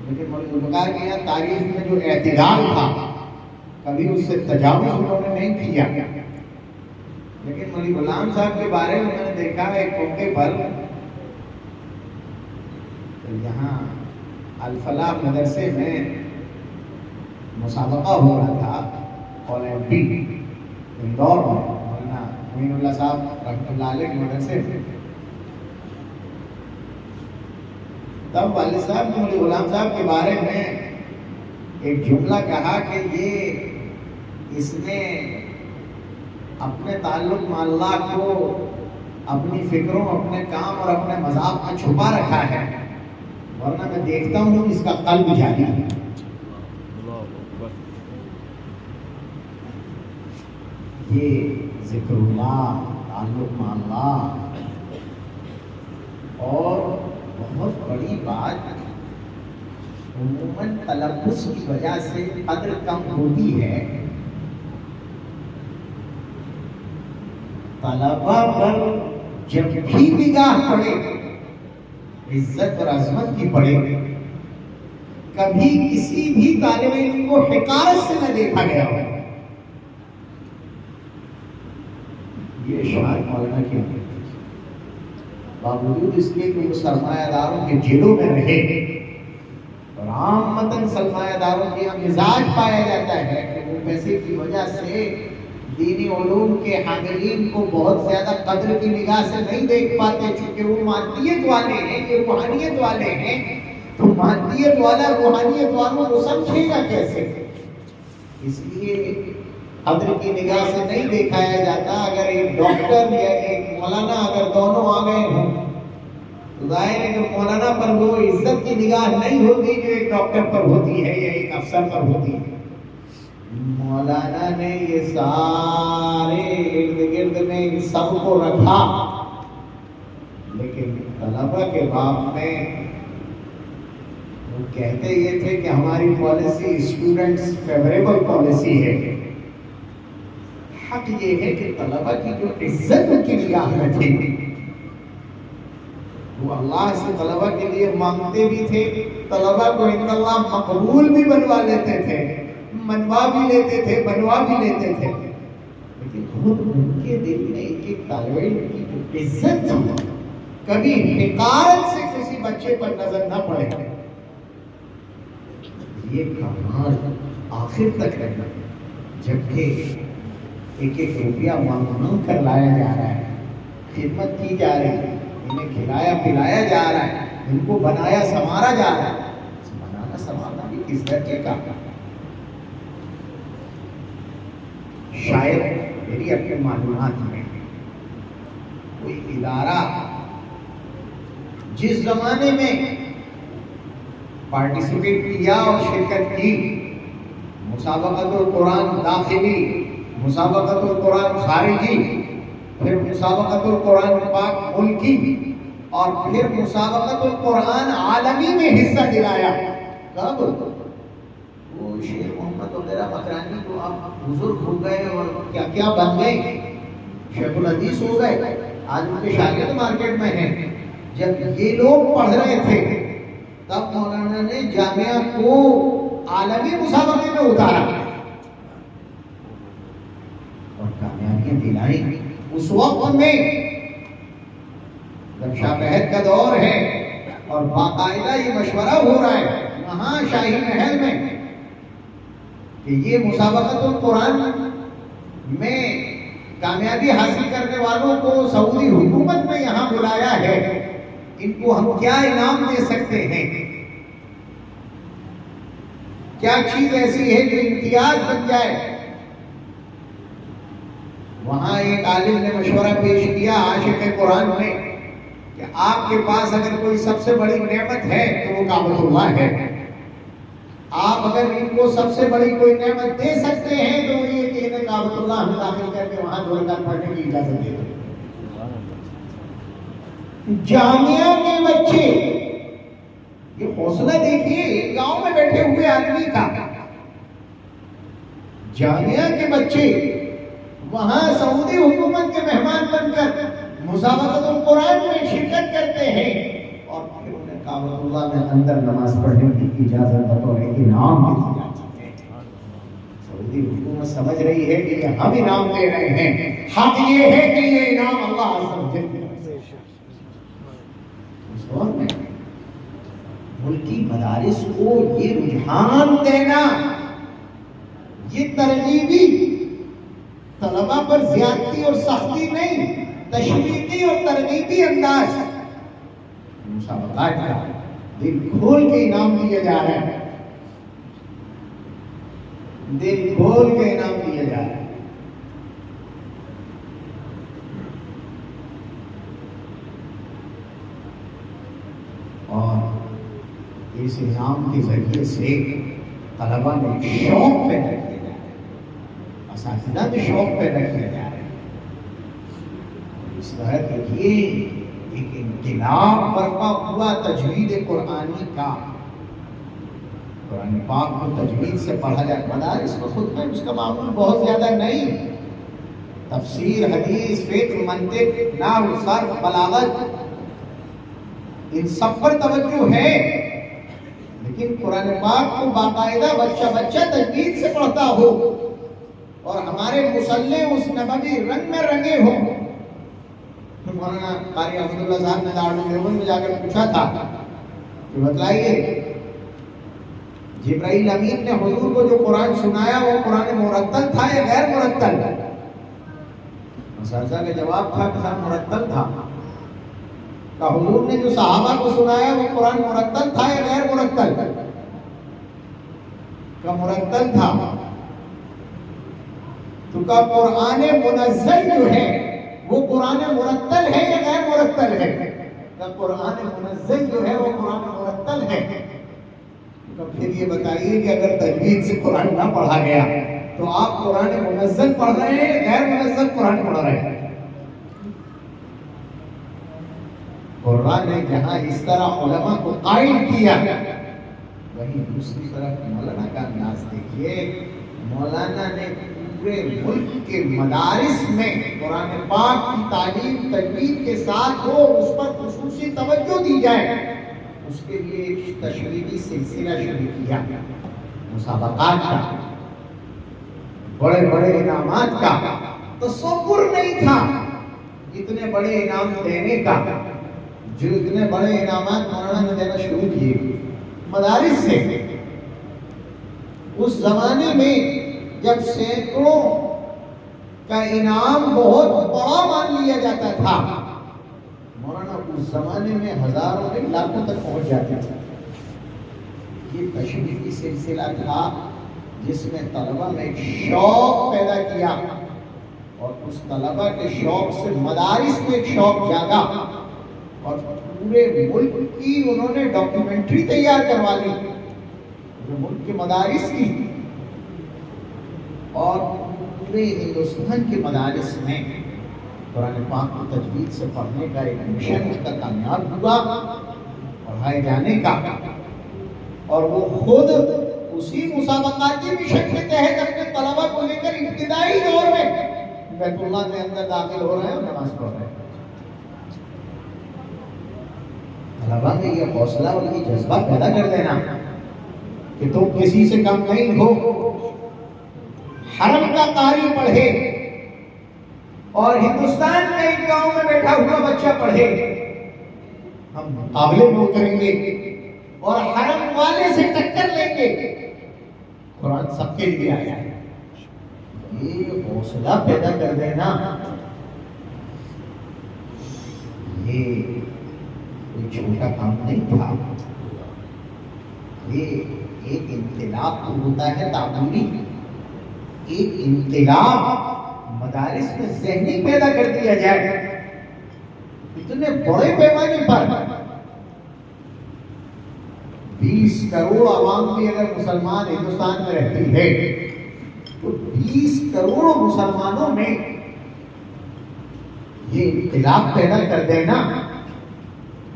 لیکن مولوی ذوالفقار کے یہاں تعریف میں جو اعتدال تھا، کبھی اس سے تجاوز انہوں نے نہیں کیا۔ لیکن مولوی غلام صاحب کے بارے میں نے دیکھا ایک موقع پر، یہاں الفلاح مدرسے میں مسابقہ ہو رہا تھا اولمپک اندور میں، مولانا معین اللہ صاحب رحمۃ اللہ علیہ کے مدرسے میں، تب والد صاحب نے مولوی غلام صاحب کے بارے میں ایک جملہ کہا کہ یہ اس نے اپنے تعلق مع اللہ کو اپنی فکروں، اپنے کام اور اپنے مذاق میں چھپا رکھا ہے، ورنہ میں دیکھتا ہوں اس کا قلب جاری ہے۔ یہ ذکر اللہ، تعلق مع اللہ، اور بہت بڑی بات، عموماً تلفظ کی وجہ سے قدر کم ہوتی ہے۔ طلبہ پر جب بھی نگاہ پڑے، عزت اور عظمت کی پڑے، کبھی کسی بھی طالب علم کو حقارت سے نہ دیکھا گیا ہو۔ یہ شاید مولانا کی باوجود اس کے کہ وہ سرمایہ داروں کے جیلوں میں رہے، اور عامتاً سرمایہ داروں کی مزاج پایا جاتا ہے کہ وہ پیسے کی وجہ سے دینی علوم کے حاملین کو بہت زیادہ قدر کی نگاہ سے نہیں دیکھ پاتے، چونکہ وہ مادیت والے ہیں، یہ روحانیت والے ہیں، تو مادیت والا روحانیت والوں کو سمجھے گا کیسے؟ اس لیے قدر کی نگاہ سے نہیں دیکھایا جاتا۔ اگر ایک ڈاکٹر یا ایک مولانا اگر دونوں آ گئے ہوں تو ظاہر ہے کہ مولانا پر وہ عزت کی نگاہ نہیں ہوتی جو ایک ڈاکٹر پر ہوتی ہے یا ایک افسر پر ہوتی ہے۔ مولانا نے یہ سارے ارد گرد میں ان سب کو رکھا، لیکن طلبہ کے باب میں وہ کہتے یہ تھے کہ ہماری پالیسی اسٹوڈنٹس فیوریبل پالیسی ہے۔ حق یہ ہے کہ طلبہ کی جو عزت ان کی نگاہ میں تھی، وہ اللہ سے طلبہ کے لیے مانگتے بھی تھے، طلبہ کو ان اللہ مقبول بھی بنوا لیتے تھے، منوا بھی لیتے تھے، بنوا بھی لیتے تھے، لیکن خود ان کے دل میں ایک طالب علم کی جو عزت تھی، کبھی حقارت سے کسی بچے پر نظر نہ پڑے۔ یہ کمال آخر تک رہنا، جبکہ ایک ایک روپیہ مانگ کر لایا جا رہا ہے، خدمت کی جا رہی ہے، انہیں کھلایا پلایا جا رہا ہے، ان کو بنایا سنوارا جا رہا ہے۔ بنانا سنوارنا بھی کس درجے کا؟ شاید میری اپنے معلومات میں کوئی ادارہ جس زمانے میں پارٹیسپیٹ کیا اور شرکت کی، مسابقۃ القرآن داخلی، مسابقۃ القرآن خارجی، پھر مسابقۃ القرآن پاک ملکی، اور پھر مسابقۃ القرآن عالمی میں حصہ دلایا۔ کب؟ وہ شیخ محمد وغیرہ مکرانی جو اب بزرگ ہو گئے اور کیا کیا بن گئے، شیخ الحدیث ہو گئے، آج ان کے شاگرد مارکیٹ میں ہیں۔ جب یہ لوگ پڑھ رہے تھے تب مولانا نے جامعہ کو عالمی مسابقے میں اتارا اور کامیابیاں دلائیں۔ اس وقت میں شاہ فہد کا دور ہے اور باقاعدہ یہ مشورہ ہو رہا ہے وہاں شاہی محل میں کہ یہ مسابقۃ القرآن میں کامیابی حاصل کرنے والوں کو سعودی حکومت نے یہاں بلایا ہے، ان کو ہم کیا انعام دے سکتے ہیں، کیا چیز ایسی ہے جو امتیاز بن جائے۔ وہاں ایک عالم نے مشورہ پیش کیا عاشق قرآن میں کہ آپ کے پاس اگر کوئی سب سے بڑی نعمت ہے تو وہ کعبۃ اللہ ہے، آپ اگر ان کو سب سے بڑی کوئی نعمت دے سکتے ہیں تو وہ یہ کہ انہیں کعبۃ اللہ میں داخل کر کے وہاں 2 رکعت پڑھنے کی اجازت دے دیں۔ جامعہ کے بچے، یہ حوصلہ دیکھیے ایک گاؤں میں بیٹھے ہوئے آدمی کا، جامعہ کے بچے وہاں سعودی حکومت کے مہمان بن کر مسابقۃ القرآن میں شرکت کرتے ہیں اور پھر انہیں کعبۃ اللہ میں اندر نماز پڑھنے کی اجازت بطور انعام دی جاتی ہے۔ سعودی حکومت سمجھ رہی ہے کہ یہ ہم انعام دے رہے ہیں، حق یہ ہے کہ یہ انعام اللہ عز و جل کی طرف سے۔ اس دور میں ملکی مدارس کو یہ رجحان دینا، یہ ترغیبی، طلبہ پر زیادتی اور سختی نہیں، تشویقی اور ترغیبی انداز، مسابقات کا دل کھول کے انعام دیا جا رہا ہے، دل کھول کے انعام دیا جا رہا ہے۔ اور اس انعام کے ذریعے سے طلبہ میں شوق پیدا کیا جا رہا ہے، اساتذہ میں شوق پیدا کیا جا رہا ہے۔ اس طرح دیکھیے ایک انقلاب برپا ہوا تجوید قرآنی کا، قرآن پاک کو تجوید سے پڑھا جائے۔ مدارس کو خود میں اس کا معمول بہت زیادہ نہیں، تفسیر، حدیث، فقہ، منطق، نحو، صرف، بلاغت، ان سب پر توجہ ہے، لیکن قرآن پاک کو باقاعدہ بچہ تجوید سے پڑھتا ہو اور ہمارے مصلح اس نبوی رنگ میں رنگے ہوں۔ مولانا قاری احمد اللہ صاحب نے دارالعلوم میں جا کر پوچھا تھا کہ بتلائیے جبرائیل امین نے حضور کو جو قرآن سنایا وہ قرآن مرتل تھا یا غیر مرتل؟ اساتذہ کا جواب تھا کہ مرتل تھا۔ کہ حضور نے جو صحابہ کو سنایا وہ قرآن مرتل تھا یا غیر مرتل؟ کہ مرتل تھا۔ تو کہ قرآن منزل جو ہے وہ قرآن مرتل ہے یا غیر مرتل ہے؟ کہ قرآن منزل جو ہے وہ قرآن مرتل ہے۔ تو پھر یہ بتائیے کہ اگر تجوید سے قرآن نہ پڑھا گیا تو آپ قرآن منزل پڑھ رہے ہیں، غیر منزل قرآن پڑھ رہے ہیں؟ قرآن نے جہاں اس طرح علماء کو قائل کیا، وہیں دوسری طرف مولانا کا انداز دیکھیے۔ مولانا نے پورے ملک کے مدارس میں قرآن پاک کی تعلیم تجوید کے ساتھ ہو، اس پر خصوصی توجہ دی جائے، اس کے لیے ایک تشریحی سلسلہ شروع کیا، مسابقات کا، بڑے بڑے انعامات کا۔ تصور نہیں تھا اتنے بڑے انعام دینے کا، جو اتنے بڑے انعامات مولانا نے دینا شروع کیے مدارس سے۔ اس زمانے میں جب سینکڑوں کا انعام بہت بڑا مان لیا جاتا تھا، مولانا اس زمانے میں ہزاروں سے لاکھوں تک پہنچ جاتے تھے۔ یہ تشریحی سلسلہ تھا جس میں طلبہ میں ایک شوق پیدا کیا، اور اس طلبہ کے شوق سے مدارس میں ایک شوق جاگا، اور پورے ملک کی انہوں نے ڈاکیومنٹری تیار کروا لی، پورے ملک کے مدارس کی، اور پورے ہندوستان کے مدارس میں قرآن پاک کو تجوید سے پڑھنے کا ایک مشن اس کا کامیاب ہوا، پڑھائے جانے کا۔ اور وہ خود اسی مسابقاتی مشن کے تحت اپنے طلبہ کو لے کر ابتدائی دور میں بیت اللہ کے اندر داخل ہو رہے ہیں اور نماز پڑھ رہے ہیں۔ طلبہ میں یہ حوصلہ اور یہ جذبہ پیدا کر دینا کہ تم کسی سے کم نہیں ہو، حرم کا قاری پڑھے اور ہندوستان کے ایک گاؤں میں بیٹھا ہوا بچہ پڑھے، ہم مقابلے میں اتریں گے اور حرم والے سے ٹکر لیں گے. قرآن سب کے لیے آیا ہے. یہ حوصلہ پیدا کر دینا یہ کوئی چھوٹا کام نہیں تھا. یہ ایک انقلاب ہوتا ہے تعلیمی, ایک انقلاب مدارس میں ذہنی پیدا کر دیا جائے. اتنے بڑے پیمانے پر 20 کروڑ عوام بھی اگر مسلمان ہندوستان میں رہتی ہے تو 20 کروڑ مسلمانوں میں یہ انقلاب پیدا کر دینا.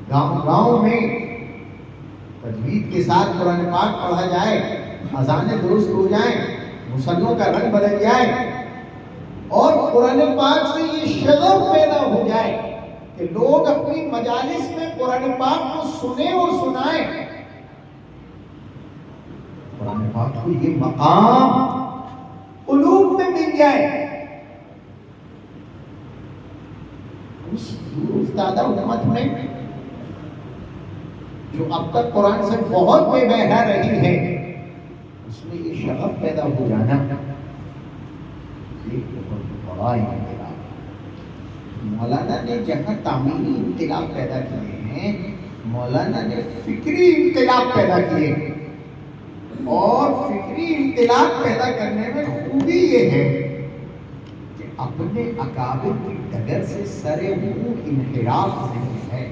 گاؤں گاؤں میں تجوید کے ساتھ قرآن پاک پڑھا جائے, اذانیں درست ہو جائیں, مصلوں کا رنگ بدل جائے اور قرآن پاک سے یہ شغف پیدا ہو جائے کہ لوگ اپنی مجالس میں قرآن پاک کو سنیں اور سنائیں. قرآن پاک کو یہ مقام قلوب میں مل جائے. اس دور افتادہ امت میں جو اب تک قرآن سے بہت بے بہرا رہی ہے, اس میں یہ شغف پیدا ہو جانا ایک بہت بڑا انقلاب. مولانا نے جہاں تعمیری انقلاب پیدا کیے ہیں, مولانا نے فکری انقلاب پیدا کیے. اور فکری انقلاب پیدا کرنے میں خوبی یہ ہے کہ اپنے اکابر کی ڈگر سے سرے منہ انحراف نہیں ہے.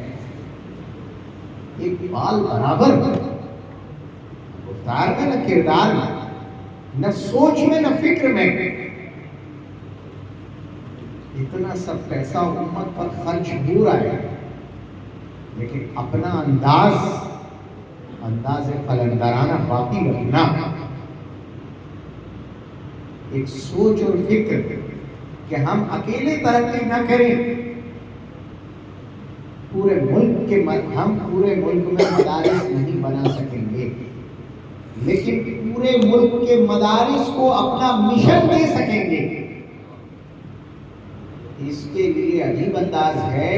ایک بال برابر گفتار میں, نہ کردار میں, نہ سوچ میں, نہ فکر میں. اتنا سب پیسہ امت پر خرچ ہو رہا ہے, لیکن اپنا انداز قلندرانہ باقی رکھنا, ایک سوچ اور فکر کہ ہم اکیلے ترقی نہ کریں. ہم پورے ملک میں مدارس نہیں بنا سکیں گے, لیکن پورے ملک کے مدارس کو اپنا مشن دے سکیں گے. اس کے لیے عجیب انداز ہے,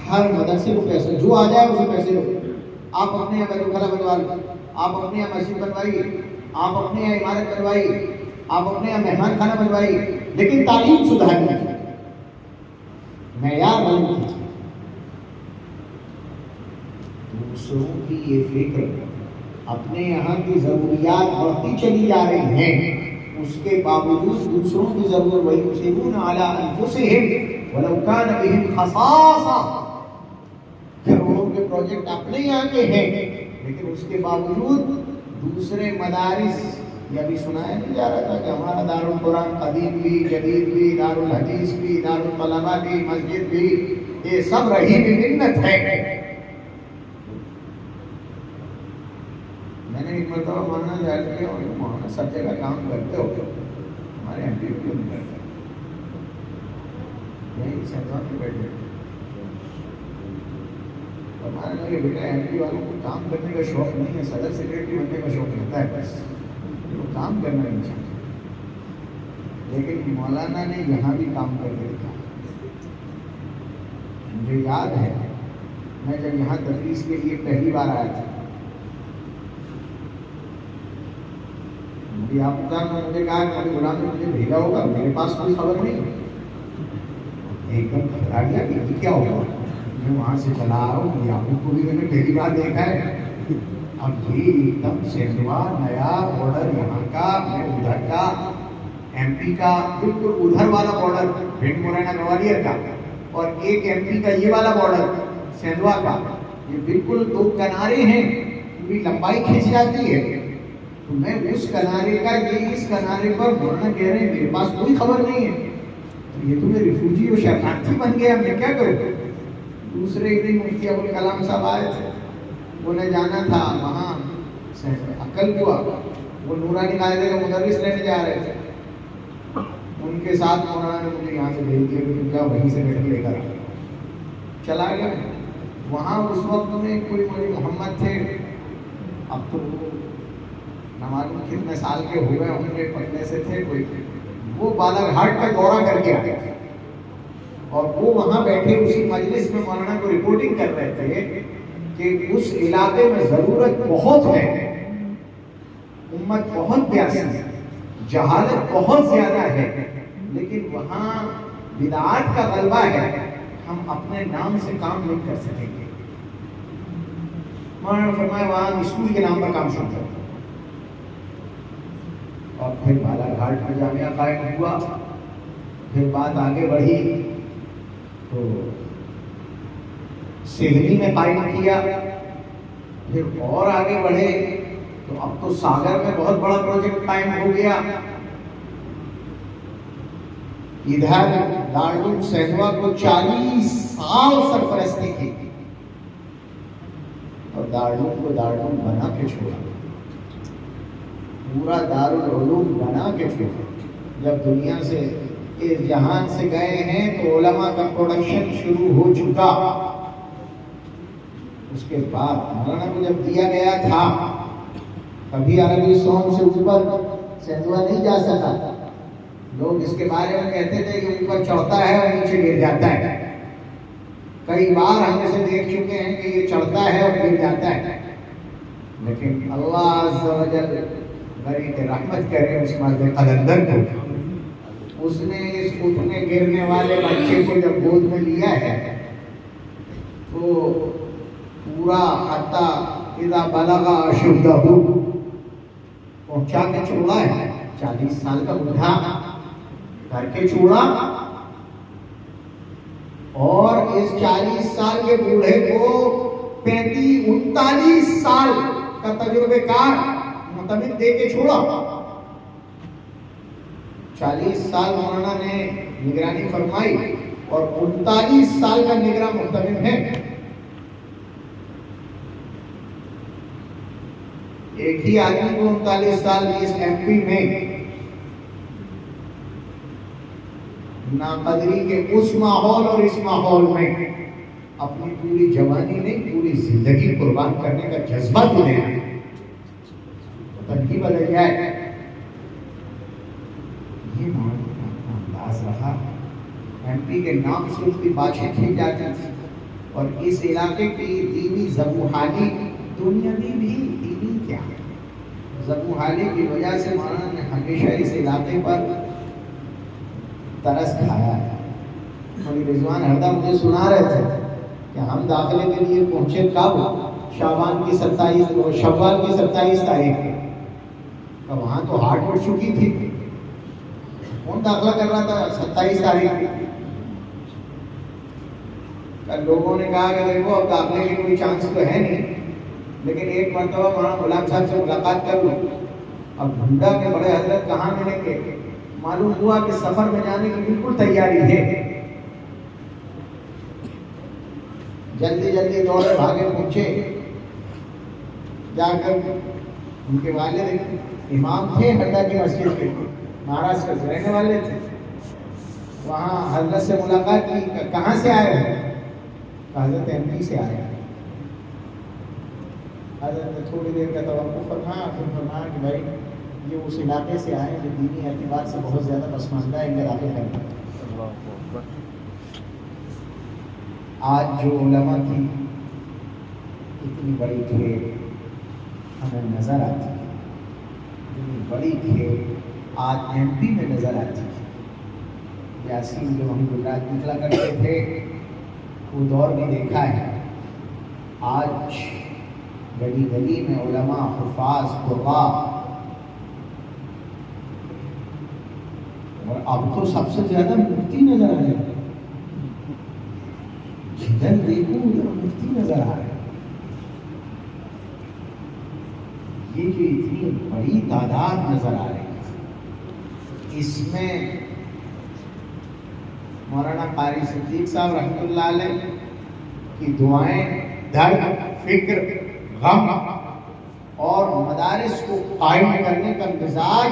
ہر مدرسے کو پیسے جو آ جائے اسے پیسے دو. آپ اپنے یہاں بیت الخلا بنوا لیں, آپ اپنے یہاں مسجد بنوائیے, آپ اپنے یہاں عمارت بنوائیے, آپ اپنے یہاں مہمان خانہ بنوائیے, لیکن تعلیم سدھارنی چاہیے, معیار بلند کیجیے. دوسروں کی یہ فکر, اپنے یہاں کی ضروریات بڑھتی چلی جا رہی ہیں, اس کے باوجود دوسروں کی ضرورت وَيُؤْثِرُونَ عَلَىٰ أَنفُسِهِمْ وَلَوْ كَانَ بِهِمْ خَصَاصَةٌ. کروڑوں کے پروجیکٹ اپنے یہاں کے ہیں, لیکن اس کے باوجود دوسرے مدارس, یہ ابھی سنایا نہیں جا رہا تھا کہ ہمارا دارالقرآن قدیم بھی, جدید بھی, دارالحدیث بھی, دارالطلبہ بھی, مسجد بھی, یہ سب رہی بھی منت ہے. میں نے ایک مرتبہ مولانا ظاہر کیا, مولانا سب جگہ کام کرتے ہو, ہمارے ایم پی کیوں نہیں کرتے, یہیں سیدوان میں بیٹھے. ہمارے لگے بیٹا ایم پی والوں کو کام کرنے کا شوق نہیں ہے, صدر سیکرٹری بننے کا شوق رہتا ہے, بس وہ کام کرنا نہیں چاہتے. لیکن مولانا نے یہاں بھی کام کر کے دکھا. مجھے یاد ہے میں جب یہاں تدریس کے لیے پہلی بار آیا تھا, آپ نے مجھے کہا کہ غلام نے مجھے بھیجا ہوگا, میرے پاس کوئی خبر نہیں. ایک دم گھبرا گیا کہ یہ کیا ہوگا. میں وہاں سے چلا آ رہا ہوں, یہ آپ کو بھی میں نے پہلی بار دیکھا ہے. اب یہ ایک دم سیندوا نیا بارڈر یہاں کا, میں ادھر کا ایم پی کا, بالکل ادھر والا بارڈر بھنڈ مورینا گوالیر کا, اور ایک ایم پی کا یہ والا بارڈر سیندوا کا, یہ بالکل دو کنارے ہیں, پوری لمبائی کھینچ جاتی ہے. تو میں اس کنارے کا, یہ اس کنارے پر مولانا کہہ رہے ہیں میرے پاس کوئی خبر نہیں ہے. تو یہ تو میں ریفیوجی اور شرناರ್ಥی بن گیا, میں کیا کروں. دوسرے دن مفتی ابوالکلام صاحب آئے تھے, انہیں جانا تھا وہاں عقل ہوا, وہ نورانی قاعدے کا مدرس لینے جا رہے تھے. ان کے ساتھ مولانا نے مجھے یہاں سے بھیج دیا کہ کیا وہیں سے بیٹھ لے کر چلا گیا. وہاں اس وقت میں کوئی مولوی محمد تھے, اب تو نہ معلوم کتنے سال کے ہو گئے ہوں گے, پڑھنے سے تھے کوئی, وہ بالا گھاٹ کا دورہ کر کے آئے تھے اور وہ وہاں بیٹھے اسی مجلس میں مولانا کو رپورٹنگ کر رہے تھے کہ اس علاقے میں ضرورت بہت ہے، امت بہت پیاسی ہے، جہالت بہت زیادہ ہے، لیکن وہاں بدعات کا غلبہ ہے، ہم اپنے نام سے کام نہیں کر سکیں گے۔ مولانا نے فرمایا وہاں اسکول کے نام پر کام شروع کرو، اور پھر بالا گھاٹ میں جامعہ قائم ہوا۔ پھر بات آگے بڑھی تو سہلی میں قائم کیا، پھر اور آگے بڑھے تو اب تو ساگر میں بہت بڑا پروجیکٹ قائم ہو گیا۔ ادھر دارالعلوم سہوا کو 40 سال سرپرستی کی اور دارالعلوم کو دارالعلوم بنا کے چھوڑا، پورا دارالعلوم بنا کے چھوڑا۔ جب دنیا سے اس جہان سے گئے ہیں تو علماء کا پروڈکشن شروع ہو چکا۔ اس کے بعد مولانا کو جب دیا گیا تھا، کبھی عربی سوم سے اوپر سندھوا نہیں جا سکا۔ لوگ اس کے بارے میں کہتے تھے کہ اوپر چڑھتا ہے اور نیچے گر جاتا ہے۔ کئی بار ہم اسے دیکھ چکے ہیں کہ یہ چڑھتا ہے اور گر جاتا ہے، لیکن اللہ عز و جل بری کے رحمت کرے اس مرد قلندر کو، اس نے اس اٹھنے گرنے والے بچے کو جب گود میں لیا ہے تو پورا حتی اذا بلغ اشدہ پہنچا کے چھوڑا ہے۔ 40 سال کا بوڑھا کر کے چھوڑا، اور اس 40 سال کے بوڑھے کو 35-39 سال کا تجربے کار معتمد دے کے چھوڑا۔ 40 سال مولانا نے نگرانی فرمائی اور 39 سال کا نگراں معتمد ہے۔ ایک ہی آدمی کو 39 سال اس ایم پی میں ناقدری کے اس ماحول اور اس ماحول میں اپنی پوری جوانی نہیں پوری زندگی قربان کرنے کا جذبہ تو دینا، تنقید بدل جائے۔ یہ انداز رہا، ایم پی کے نام سے اس کی باتیں کی جاتی تھی، اور اس علاقے کی دینی زبوحالی دنیاوی بھی دینی کیا ہے، زبوحالی کی وجہ سے مولانا نے ہمیشہ اس علاقے پر ترس کھایا ہے۔ مولوی رضوان ہردہ مجھے سنا رہے تھے کہ ہم داخلے کے لیے پہنچے کب؟ شوال کی 27 تاریخ کو۔ وہاں تو ہارٹ اٹھ چکی تھی، کون داخلہ کر رہا تھا 27 تاریخ کو؟ لوگوں نے کہا کہ دیکھو اب داخلے کی کوئی چانس تو ہے نہیں، لیکن ایک مرتبہ مولانا غلام صاحب سے ملاقات کر لو۔ اب بھنڈا کے بڑے حضرت کہاں ملیں گے؟ معلوم ہوا کہ سفر میں جانے کی بالکل تیاری ہے۔ جلدی جلدی دوڑے بھاگے پہنچے، جا کر ان کے والد امام تھے ہردہ کی مسجد کے، مہاراشٹر سے رہنے والے تھے، وہاں حضرت سے ملاقات کی۔ کہاں سے آئے ہو؟ حضرت ایم پی سے آئے۔ حضرت نے تھوڑی دیر کا توقف فرمایا، پھر فرمایا کہ بھائی یہ اس علاقے سے آئے جو دینی اعتبار سے بہت زیادہ پسماندہ ہے، ان میں داخل کرنا۔ آج جو علماء کی اتنی بڑی بھیڑ ہمیں نظر آتی ہے، اتنی بڑی بھیڑ آج ایم پی میں نظر آتی ہے۔ یاسین جو ہم گجرات نکلا کرتے تھے وہ دور بھی دیکھا ہے۔ آج گلی گلی میں علماء، حفاظ، قراء، اور اب تو سب سے زیادہ مفتی نظر آ رہے ہیں، جدھر دیکھو ادھر مفتی نظر آ رہے ہیں۔ یہ جو اتنی بڑی تعداد نظر آ رہی ہے، اس میں مولانا قاری صدیق صاحب رحمۃ اللہ علیہ کی دعائیں، درد، فکر، غم اور مدارس کو قائم کرنے کا مزاج،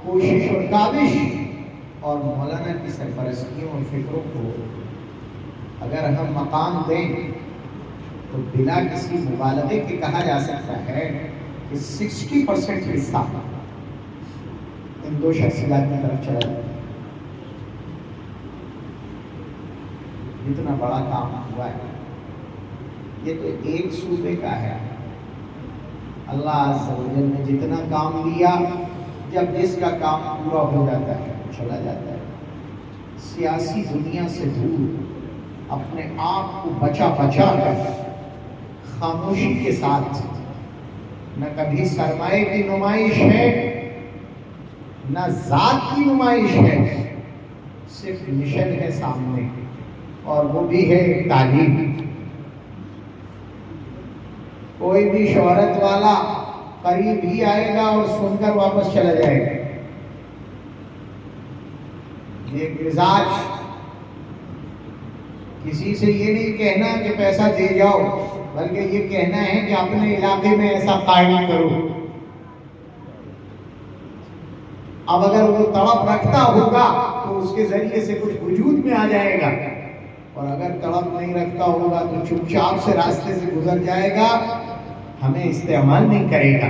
کوشش اور کاوش، اور مولانا کی سرپرستیوں اور فکروں کو اگر ہم مقام دیں تو بلا کسی مبالغے کے کہا جا سکتا ہے کہ 60% حصہ ان دو شخصیات کی طرف چلا جاتا ہے۔ جتنا بڑا کام ہوا ہے یہ تو ایک صوبے کا ہے. اللہ عز و جل نے جتنا کام لیا، جب جس کا کام پورا ہو جاتا ہے چلا جاتا ہے. سیاسی دنیا سے دور اپنے آپ کو بچا کر خاموشی کے ساتھ، نہ کبھی سرمایہ کی نمائش ہے نہ ذات کی نمائش ہے، صرف مشن ہے سامنے، اور وہ بھی ہے تعلیم. کوئی بھی شہرت والا قریب ہی آئے گا اور سن کر واپس چلا جائے گا. ایک مزاج، کسی سے یہ نہیں کہنا کہ پیسہ دے جاؤ، بلکہ یہ کہنا ہے کہ اپنے علاقے میں ایسا قائم کرو. اب اگر وہ تڑپ رکھتا ہوگا تو اس کے ذریعے سے کچھ وجود میں آ جائے گا، اور اگر تڑپ نہیں رکھتا ہوگا تو چپ چاپ سے راستے سے گزر جائے گا، ہمیں استعمال نہیں کرے گا.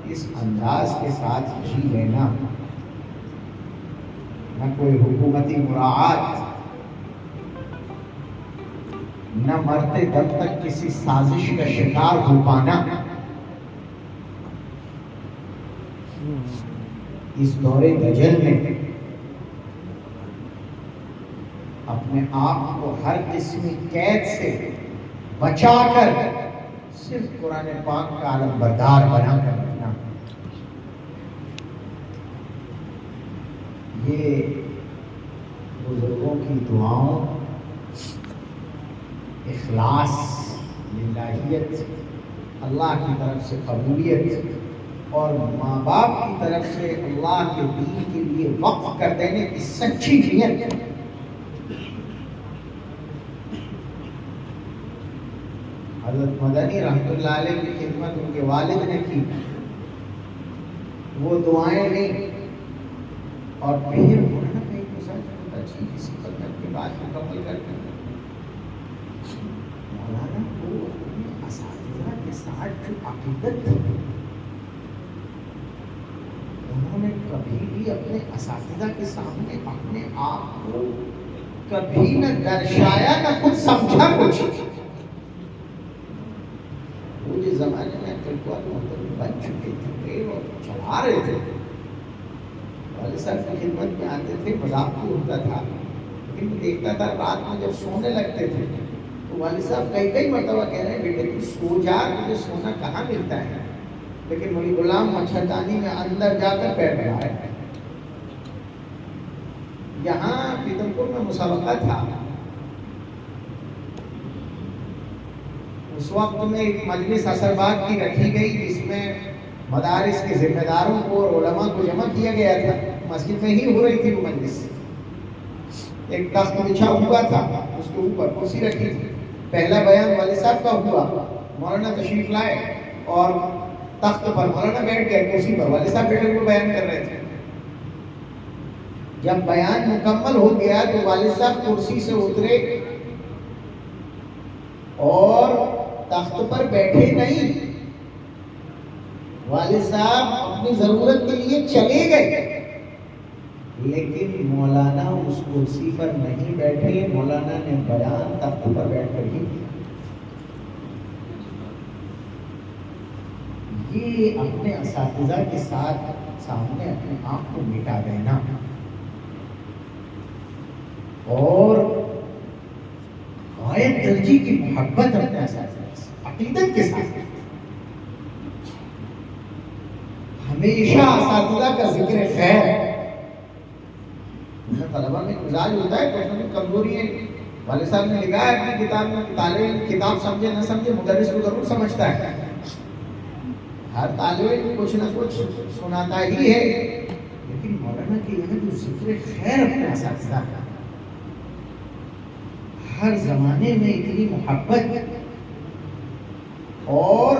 اس انداز کے ساتھ جی لینا، نہ کوئی حکومتی مراعات، نہ مرتے دم تک کسی سازش کا شکار ہو پانا. اس دور دجل میں اپنے آپ کو ہر قسم قید سے بچا کر صرف قرآن پاک کا علم بردار بنا کر رکھنا، یہ بزرگوں کی دعاؤں، اخلاص، للہیت، اللہ کی طرف سے قبولیت، اور ماں باپ کی طرف سے اللہ کے دین کے لیے وقف کر دینے کی سچی نیت. حضرت مدنی رحمۃ اللہ علیہ کی خدمت ان کے والد نے کی، وہ دعائیں نہیں، اور پھر کسی خدمت کے بعد مکمل کرتے ہیں. مولانا کو اپنے اساتذہ کے ساتھ جو عقیدت تھی، انہوں نے کبھی بھی اپنے اساتذہ کے سامنے اپنے آپ کو کبھی نہ درشایا نہ کچھ سمجھا کچھ. وہ جس زمانے میں بن چکے تھے اور چلا رہے تھے، والد صاحب کی خدمت میں آتے تھے، مذاق بھی ہوتا تھا، لیکن میں دیکھتا تھا رات میں جب سونے لگتے تھے تو والد صاحب کئی مرتبہ کہہ رہے ہیں بیٹے تو سو جا، مجھے سونا کہاں ملتا ہے. لیکن ولی غلام مچھردانی میں اندر جا کر بیٹھ رہا ہے. یہاں پیترپور میں مسابقہ تھا، اس وقت میں ایک مجلس عصرباغ کی رکھی گئی جس میں مدارس کے ذمہ داروں کو اور علماء کو جمع کیا گیا تھا. مسجد میں ہی ہو رہی تھی وہ مجلس. ایک تخت بچھا ہوا تھا، اس کے اوپر کرسی رکھی تھی. پہلا بیان والد صاحب کا ہوا، مولانا تشریف لائے اور تخت پر مولانا بیٹھ گئے، کرسی پر والد صاحب بیٹھے ہوئے بیان کر رہے تھے. جب بیان مکمل ہو گیا تو والد صاحب کرسی سے اترے اور تخت پر بیٹھے نہیں. والد صاحب اپنی ضرورت کے لیے چلے گئے، لیکن مولانا اس کرسی پر نہیں بیٹھے. مولانا نے بیان تخت پر بیٹھ کر ہی کیا. یہ اپنے اساتذہ کے ساتھ سامنے اپنے آپ کو مٹا دینا اور غایت درجے کی محبت اپنے اساتذہ سے عقیدت کے ساتھ. ہمیشہ اساتذہ کا ذکر خیر. طلبہ میں مزاج ہوتا ہے، کچھ نہ کچھ کمزوری ہے. والد صاحب نے لکھا ہے اپنی کتاب میں، طالب علم کتاب سمجھے نہ سمجھے مدرس کو ضرور سمجھتا ہے. ہر طالب علم کچھ نہ کچھ سناتا ہی ہے، لیکن مولانا کے یہاں جو ذکر خیر اپنے اساتذہ کا، ہر زمانے میں اتنی محبت اور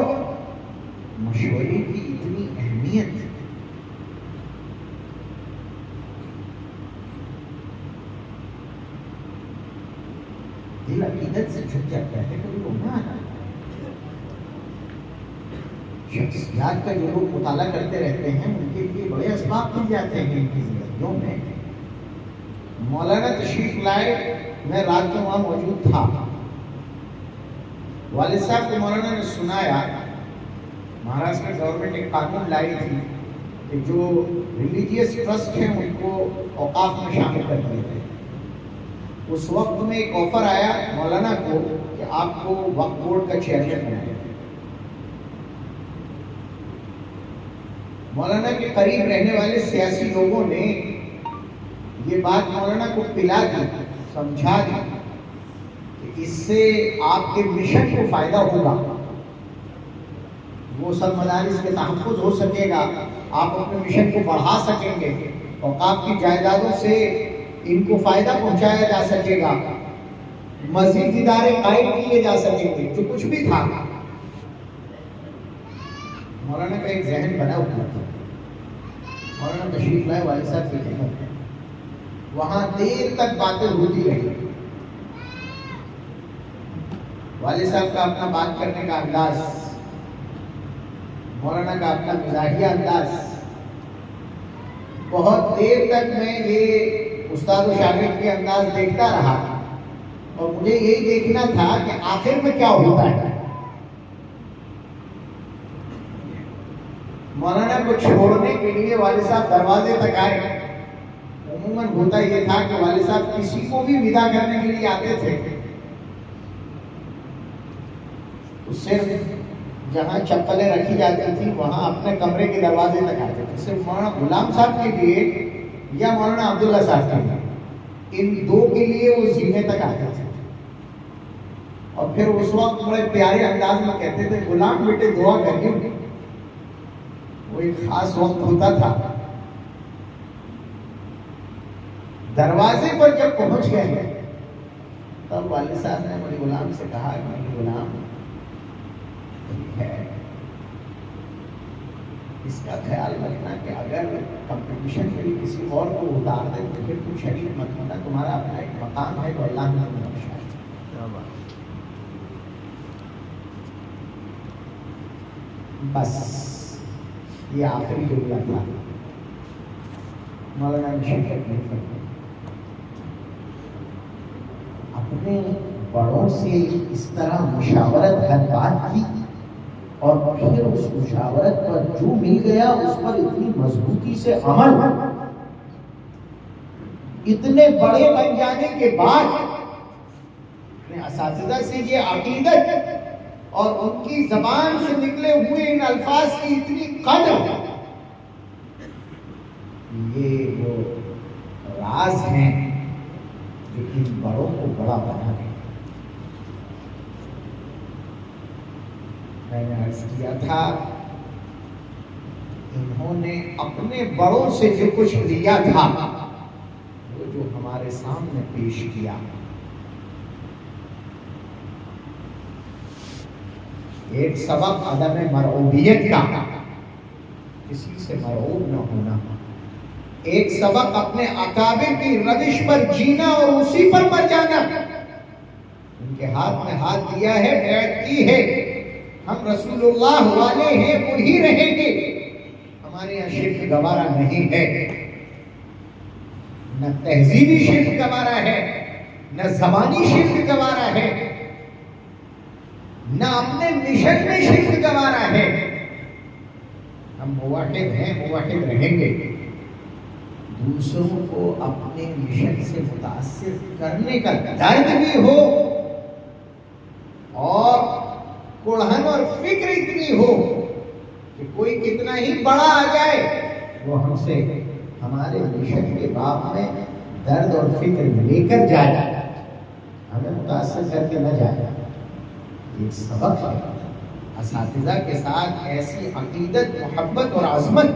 مشورے کی اتنی اہمیت. دل عقیدت سے جھک جاتا ہے. کبھی رونا آتا ہے. شخصیات کا جو لوگ مطالعہ کرتے رہتے ہیں ان کے لیے بڑے اسباب مل جاتے ہیں ان کی زندگیوں میں. مولانا تشریف لائے، میں رات کو وہاں موجود تھا. والد صاحب کو مولانا نے سنایا مہاراشٹر گورنمنٹ ایک قانون لائی تھی کہ جو ریلیجیس ٹرسٹ ہیں ان کو اوقاف میں شامل کر دیے تھے. اس وقت میں ایک آفر آیا مولانا کو کہ آپ کو وقف بورڈ کا چیئرمین بنایا جائے. مولانا کے قریب رہنے والے سیاسی لوگوں نے یہ بات مولانا کو پلا دی، سمجھا دی کہ اس سے آپ کے مشن کو فائدہ ہوگا، وہ سب مدارس کے تحفظ ہو سکے گا، آپ اپنے مشن کو بڑھا سکیں گے، اوقاف کی جائیدادوں سے ان کو فائدہ پہنچایا جا سکے گا، مزید ادارے قائم کیے جا سکیں گے. جو کچھ بھی تھا مولانا کا ایک ذہن بنا ہوا تھا. مولانا تشریف لائے والد صاحب کی خدمت میں، وہاں دیر تک باتیں ہوتی رہی. والد صاحب کا اپنا بات کرنے کا انداز، مولانا کا اپنا مزاحیہ انداز. بہت دیر تک میں یہ استاد و شاگرد کے انداز دیکھتا رہا اور مجھے یہی دیکھنا تھا کہ آخر میں کیا ہوتا ہے. مولانا کو چھوڑنے کے لیے والد صاحب دروازے تک آئے. عموماً ہوتا یہ تھا کہ والد صاحب کسی کو بھی ودا کرنے کے لیے آتے تھے تو صرف جہاں چپلیں رکھی جاتی تھی وہاں اپنے کمرے کے دروازے تک آتے تھے. صرف مولانا غلام صاحب کے لیے یا مولانا عبداللہ صاحب کے لیے، ان دو کے لیے وہ سینے تک آتے تھے. اور پھر اس وقت بڑے پیارے انداز میں کہتے تھے غلام بیٹے دعا کریے. وہ ایک خاص وقت ہوتا تھا. دروازے پر جب پہنچ گئے تب والد صاحب نے میرے غلام سے کہا کہ میرے غلام ٹھیک ہے، اس کا خیال رکھنا کہ اگر کمپٹیشن کے لیے کسی اور کو اتار دیں تو پھر تم شریک مت ہونا، تمہارا اپنا ایک مقام ہے تو اللہ نے تمہیں بخشا ہے. بس یہ آخری جملہ تھا. مولانا نے شرکت نہیں کرتی. اپنے بڑوں سے اس طرح مشاورت ہر بات کی اور پھر اس مشاورت پر جو مل گیا اس پر اتنی مضبوطی سے عمل. اتنے بڑے بن جانے کے بعد اپنے اساتذہ سے یہ عقیدت اور ان کی زبان سے نکلے ہوئے ان الفاظ کی اتنی قدر، یہ وہ راز ہیں جو ان بڑوں کو بڑا بنا دیں. میں نے عرض کیا تھا انہوں نے اپنے بڑوں سے جو کچھ لیا تھا وہ جو ہمارے سامنے پیش کیا، ایک سبق عدم مرعوبیت کا، کسی سے مرعوب نہ ہونا. ایک سبق اپنے اکابر کی روش پر جینا اور اسی پر مر جانا. ان کے ہاتھ میں ہاتھ دیا ہے، بیعت کی ہے، ہم رسول اللہ والے ہیں، وہی رہیں گے. ہمارے یہاں شرک گوارا نہیں ہے، نہ تہذیبی شرک گوارا ہے، نہ زبانی شرک گوارا ہے، نہ اپنے مشن میں شرک گوارا ہے. ہم موحد ہیں، موحد رہیں گے. دوسروں کو اپنے مشن سے متاثر کرنے کا درد بھی ہو اور کڑھن اور فکر اتنی ہو کہ کوئی کتنا ہی بڑا آ جائے وہ ہم سے ہمارے مشن کے باب میں درد اور فکر لے کر جائے، ہمیں متاثر کر کے نہ جائے. یہ سبق ہے. اساتذہ کے ساتھ ایسی عقیدت، محبت اور عظمت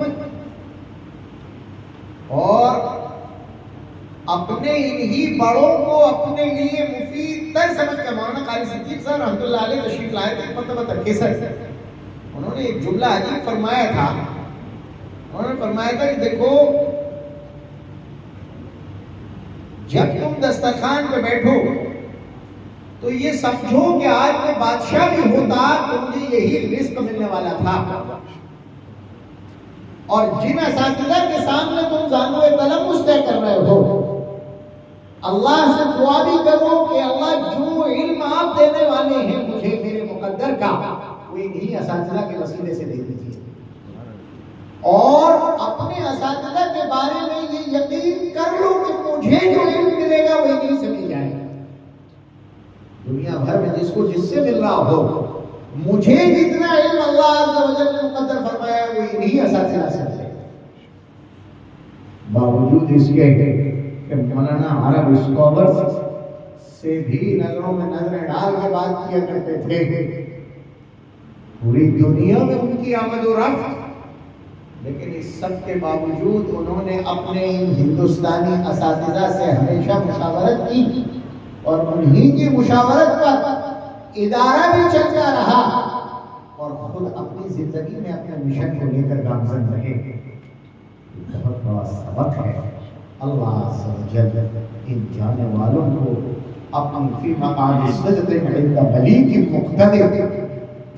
اور اپنے انہی بڑوں کو اپنے لیے مفید تر سمجھ کر. مولانا قاری صدیق صاحب رحمۃ اللہ علیہ تشریف لائے تھے مرتبہ ترکیسر سے. انہوں نے ایک جملہ عجیب فرمایا تھا. انہوں نے فرمایا تھا کہ دیکھو جب تم دسترخوان پہ بیٹھو تو یہ سمجھو کہ آج میں بادشاہ بھی ہوتا تو مجھے یہی رزق ملنے والا تھا. اور جن اساتذہ کے سامنے تم زانو تلمس طے کر رہے ہو اللہ سے دعا بھی کرو کہ اللہ جو علم آپ دینے والے ہیں مجھے میرے مقدر کا وہ انہی اساتذہ کے وسیلے سے دے دیجیے، اور اپنے اساتذہ کے بارے میں یہ یقین کر لو کہ مجھے جو علم ملے گا وہ انہی سے مل جائے گا۔ دنیا بھر میں جس کو جس سے مل رہا ہو، مجھے جتنا علم اللہ عز و جل نے مقدر فرمایا وہ انہی اساتذہ سے ملے گا۔ باوجود اس کے کہ مولانا عرب اسکالرز سے بھی نظروں میں نظریں ڈال کے بات کیا کرتے تھے، پوری دنیا میں ان کی آمد و رفت، لیکن اس سب کے باوجود انہوں نے اپنے ان ہندوستانی اساتذہ سے ہمیشہ مشاورت کی، اور انہی کی مشاورت پر ادارہ بھی چلتا رہا، اور خود اپنی زندگی میں اپنے مشن کو لے کر گامزن رہے۔ بہت بڑا سبق ہے۔ اللہ عز و جل ان جانے والوں کو اپنی فی مقام صدق عند ملیک مقتدر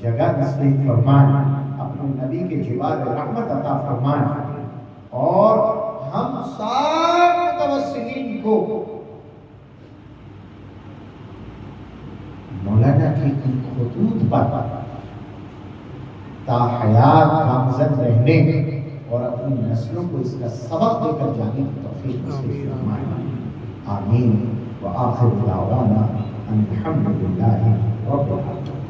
جگہ نصیب فرمائے، اپنے نبی کے جوار رحمت عطا فرمائے، اور ہم سارے متوسلین کو مولانا کی ان خطوط پر تا حیات گامزن رہنے اور اپنی نسلوں کو اس کا سبق دے کر جانے کی توفیق نصیب فرمائے۔ آمین وآخر دعوانا ان الحمد للہ رب العالمین۔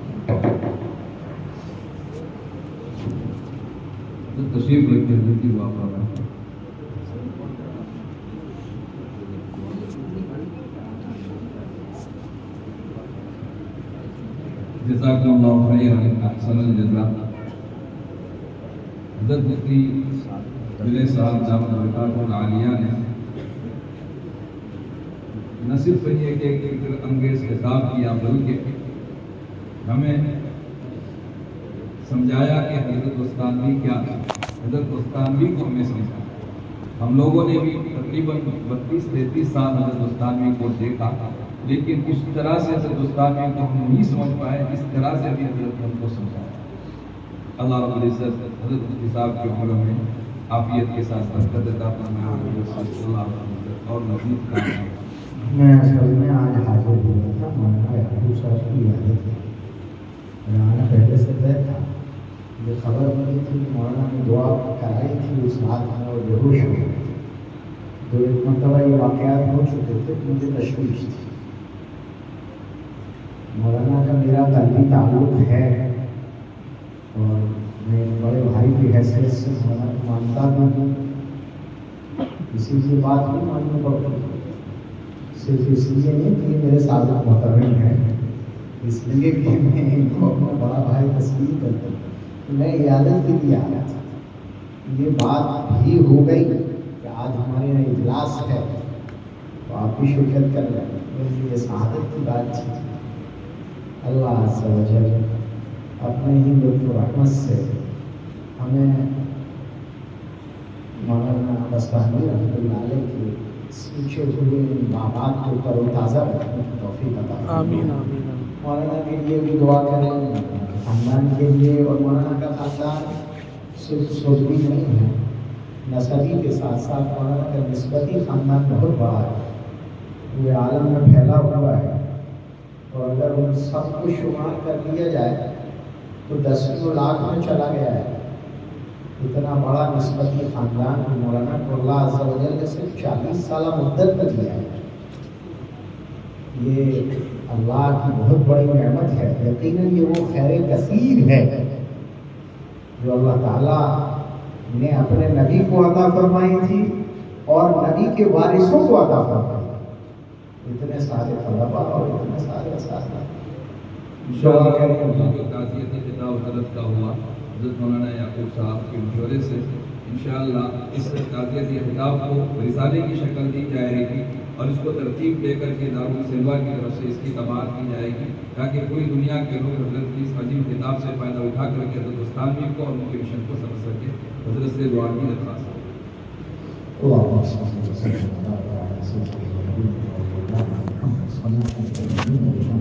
تشریف رکھتے ہیں کہ واقعہ جزاک اللہ خیرا احسن الجزاء۔ حضرت مفتی ملے صاحب دامت برکاتہ العالیہ نے نہ صرف یہ کہ ایک فکر انگیز خطاب کیا، بلکہ ہمیں سمجھایا کہ حضرت استانوی کیا ہے، حضرت استانوی کو ہمیں سمجھایا۔ ہم لوگوں نے بھی تقریباً 32-33 سال حضرت استانوی کو دیکھا، لیکن اس طرح سے حضرت استانوی کو ہم نہیں سمجھ پائے جس طرح سے بھی حضرت نے ہم کو سمجھایا۔ اللہ رب العزت حضرت مفتی صاحب کی عمروں میں عافیت کے ساتھ برکت عطا فرمائے اور مزید کام۔ میں اصل میں آج حاضر ہوا تھا مولانا یعقوب صاحب کی عادت ہے، میں آنا پہلے سے طے تھا، مجھے خبر ملی تھی کہ مولانا نے دعا کرائی تھی اس رات میں اور بے ہوش ہو گئے تھے، تو ایک مرتبہ یہ واقعات ہو چکے تھے، مجھے تشویش تھی۔ مولانا کا میرا قلبی تعلق ہے اور میں بڑے بھائی کی حیثیت سے مولانا کو مانتا ہوں، اسی کی بات نہیں ماننی پڑتی، صرف اس لیے نہیں کہ یہ میرے سابق محترم ہیں، اس لیے کہ میں ان کو اپنا بڑا بھائی تسلیم کرتا ہوں۔ میں عیادت کے لیے آیا تھا، یہ بات بھی ہو گئی کہ آج ہمارے یہاں اجلاس ہے تو آپ بھی شرکت کر رہے ہیں، میرے لیے سعادت کی بات تھی۔ اللہ عز و جل اپنے ہی لطف و رحمت سے ہمیں مولانا استانوی رحمۃ اللہ علیہ کے سیچے ہوئے ماں باپ کو تر و تازہ رکھنے کی توفیق عطا فرمائے۔ آمین آمین۔ مولانا کے لیے بھی دعا کریں، خاندان کے لیے، اور مولانا کا خاندان صرف سوزوی نہیں ہے، نسبی کے ساتھ ساتھ مولانا کا نسبتی خاندان بہت بڑا ہے، پورے عالم میں پھیلا ہوا ہے، اور اگر ان سب کو شمار کر لیا جائے تو 10 لاکھ میں چلا گیا ہے۔ اتنا بڑا نسبتی خاندان مولانا کو اللہ عز و جل نے صرف 40 سالہ مدت میں دیا ہے، یہ اللہ کی بہت بڑی نعمت ہے۔ یقیناً یہ وہ خیر کثیر ہے جو اللہ تعالیٰ نے اپنے نبی کو عطا فرمائی تھی اور نبی کے وارثوں کو عطا فرمائی، اتنے سارے طلباء اور اتنے سارے اساتذہ۔ انشاءاللہ جو تعزیتی خطاب حضرت کا ہوا حضرت مولانا یعقوب صاحب کے مشورے سے انشاءاللہ اس تعزیتی خطاب کو رسالے کی شکل دی جائے گی، اور اس کو ترتیب دے کر کے دارالسلوا کی طرف سے اس کی طباعت کی جائے گی، تاکہ پوری دنیا کے لوگ حضرت کی اس عظیم خطاب سے فائدہ اٹھا کر کے حضرت استانوی کو اور ان کے مشن کو سمجھ سکے۔ حضرت سے دعا کی درخواست ہے۔ اللهم صل وسلم وبارك على سيدنا محمد وعلى آله وصحبه وسلم۔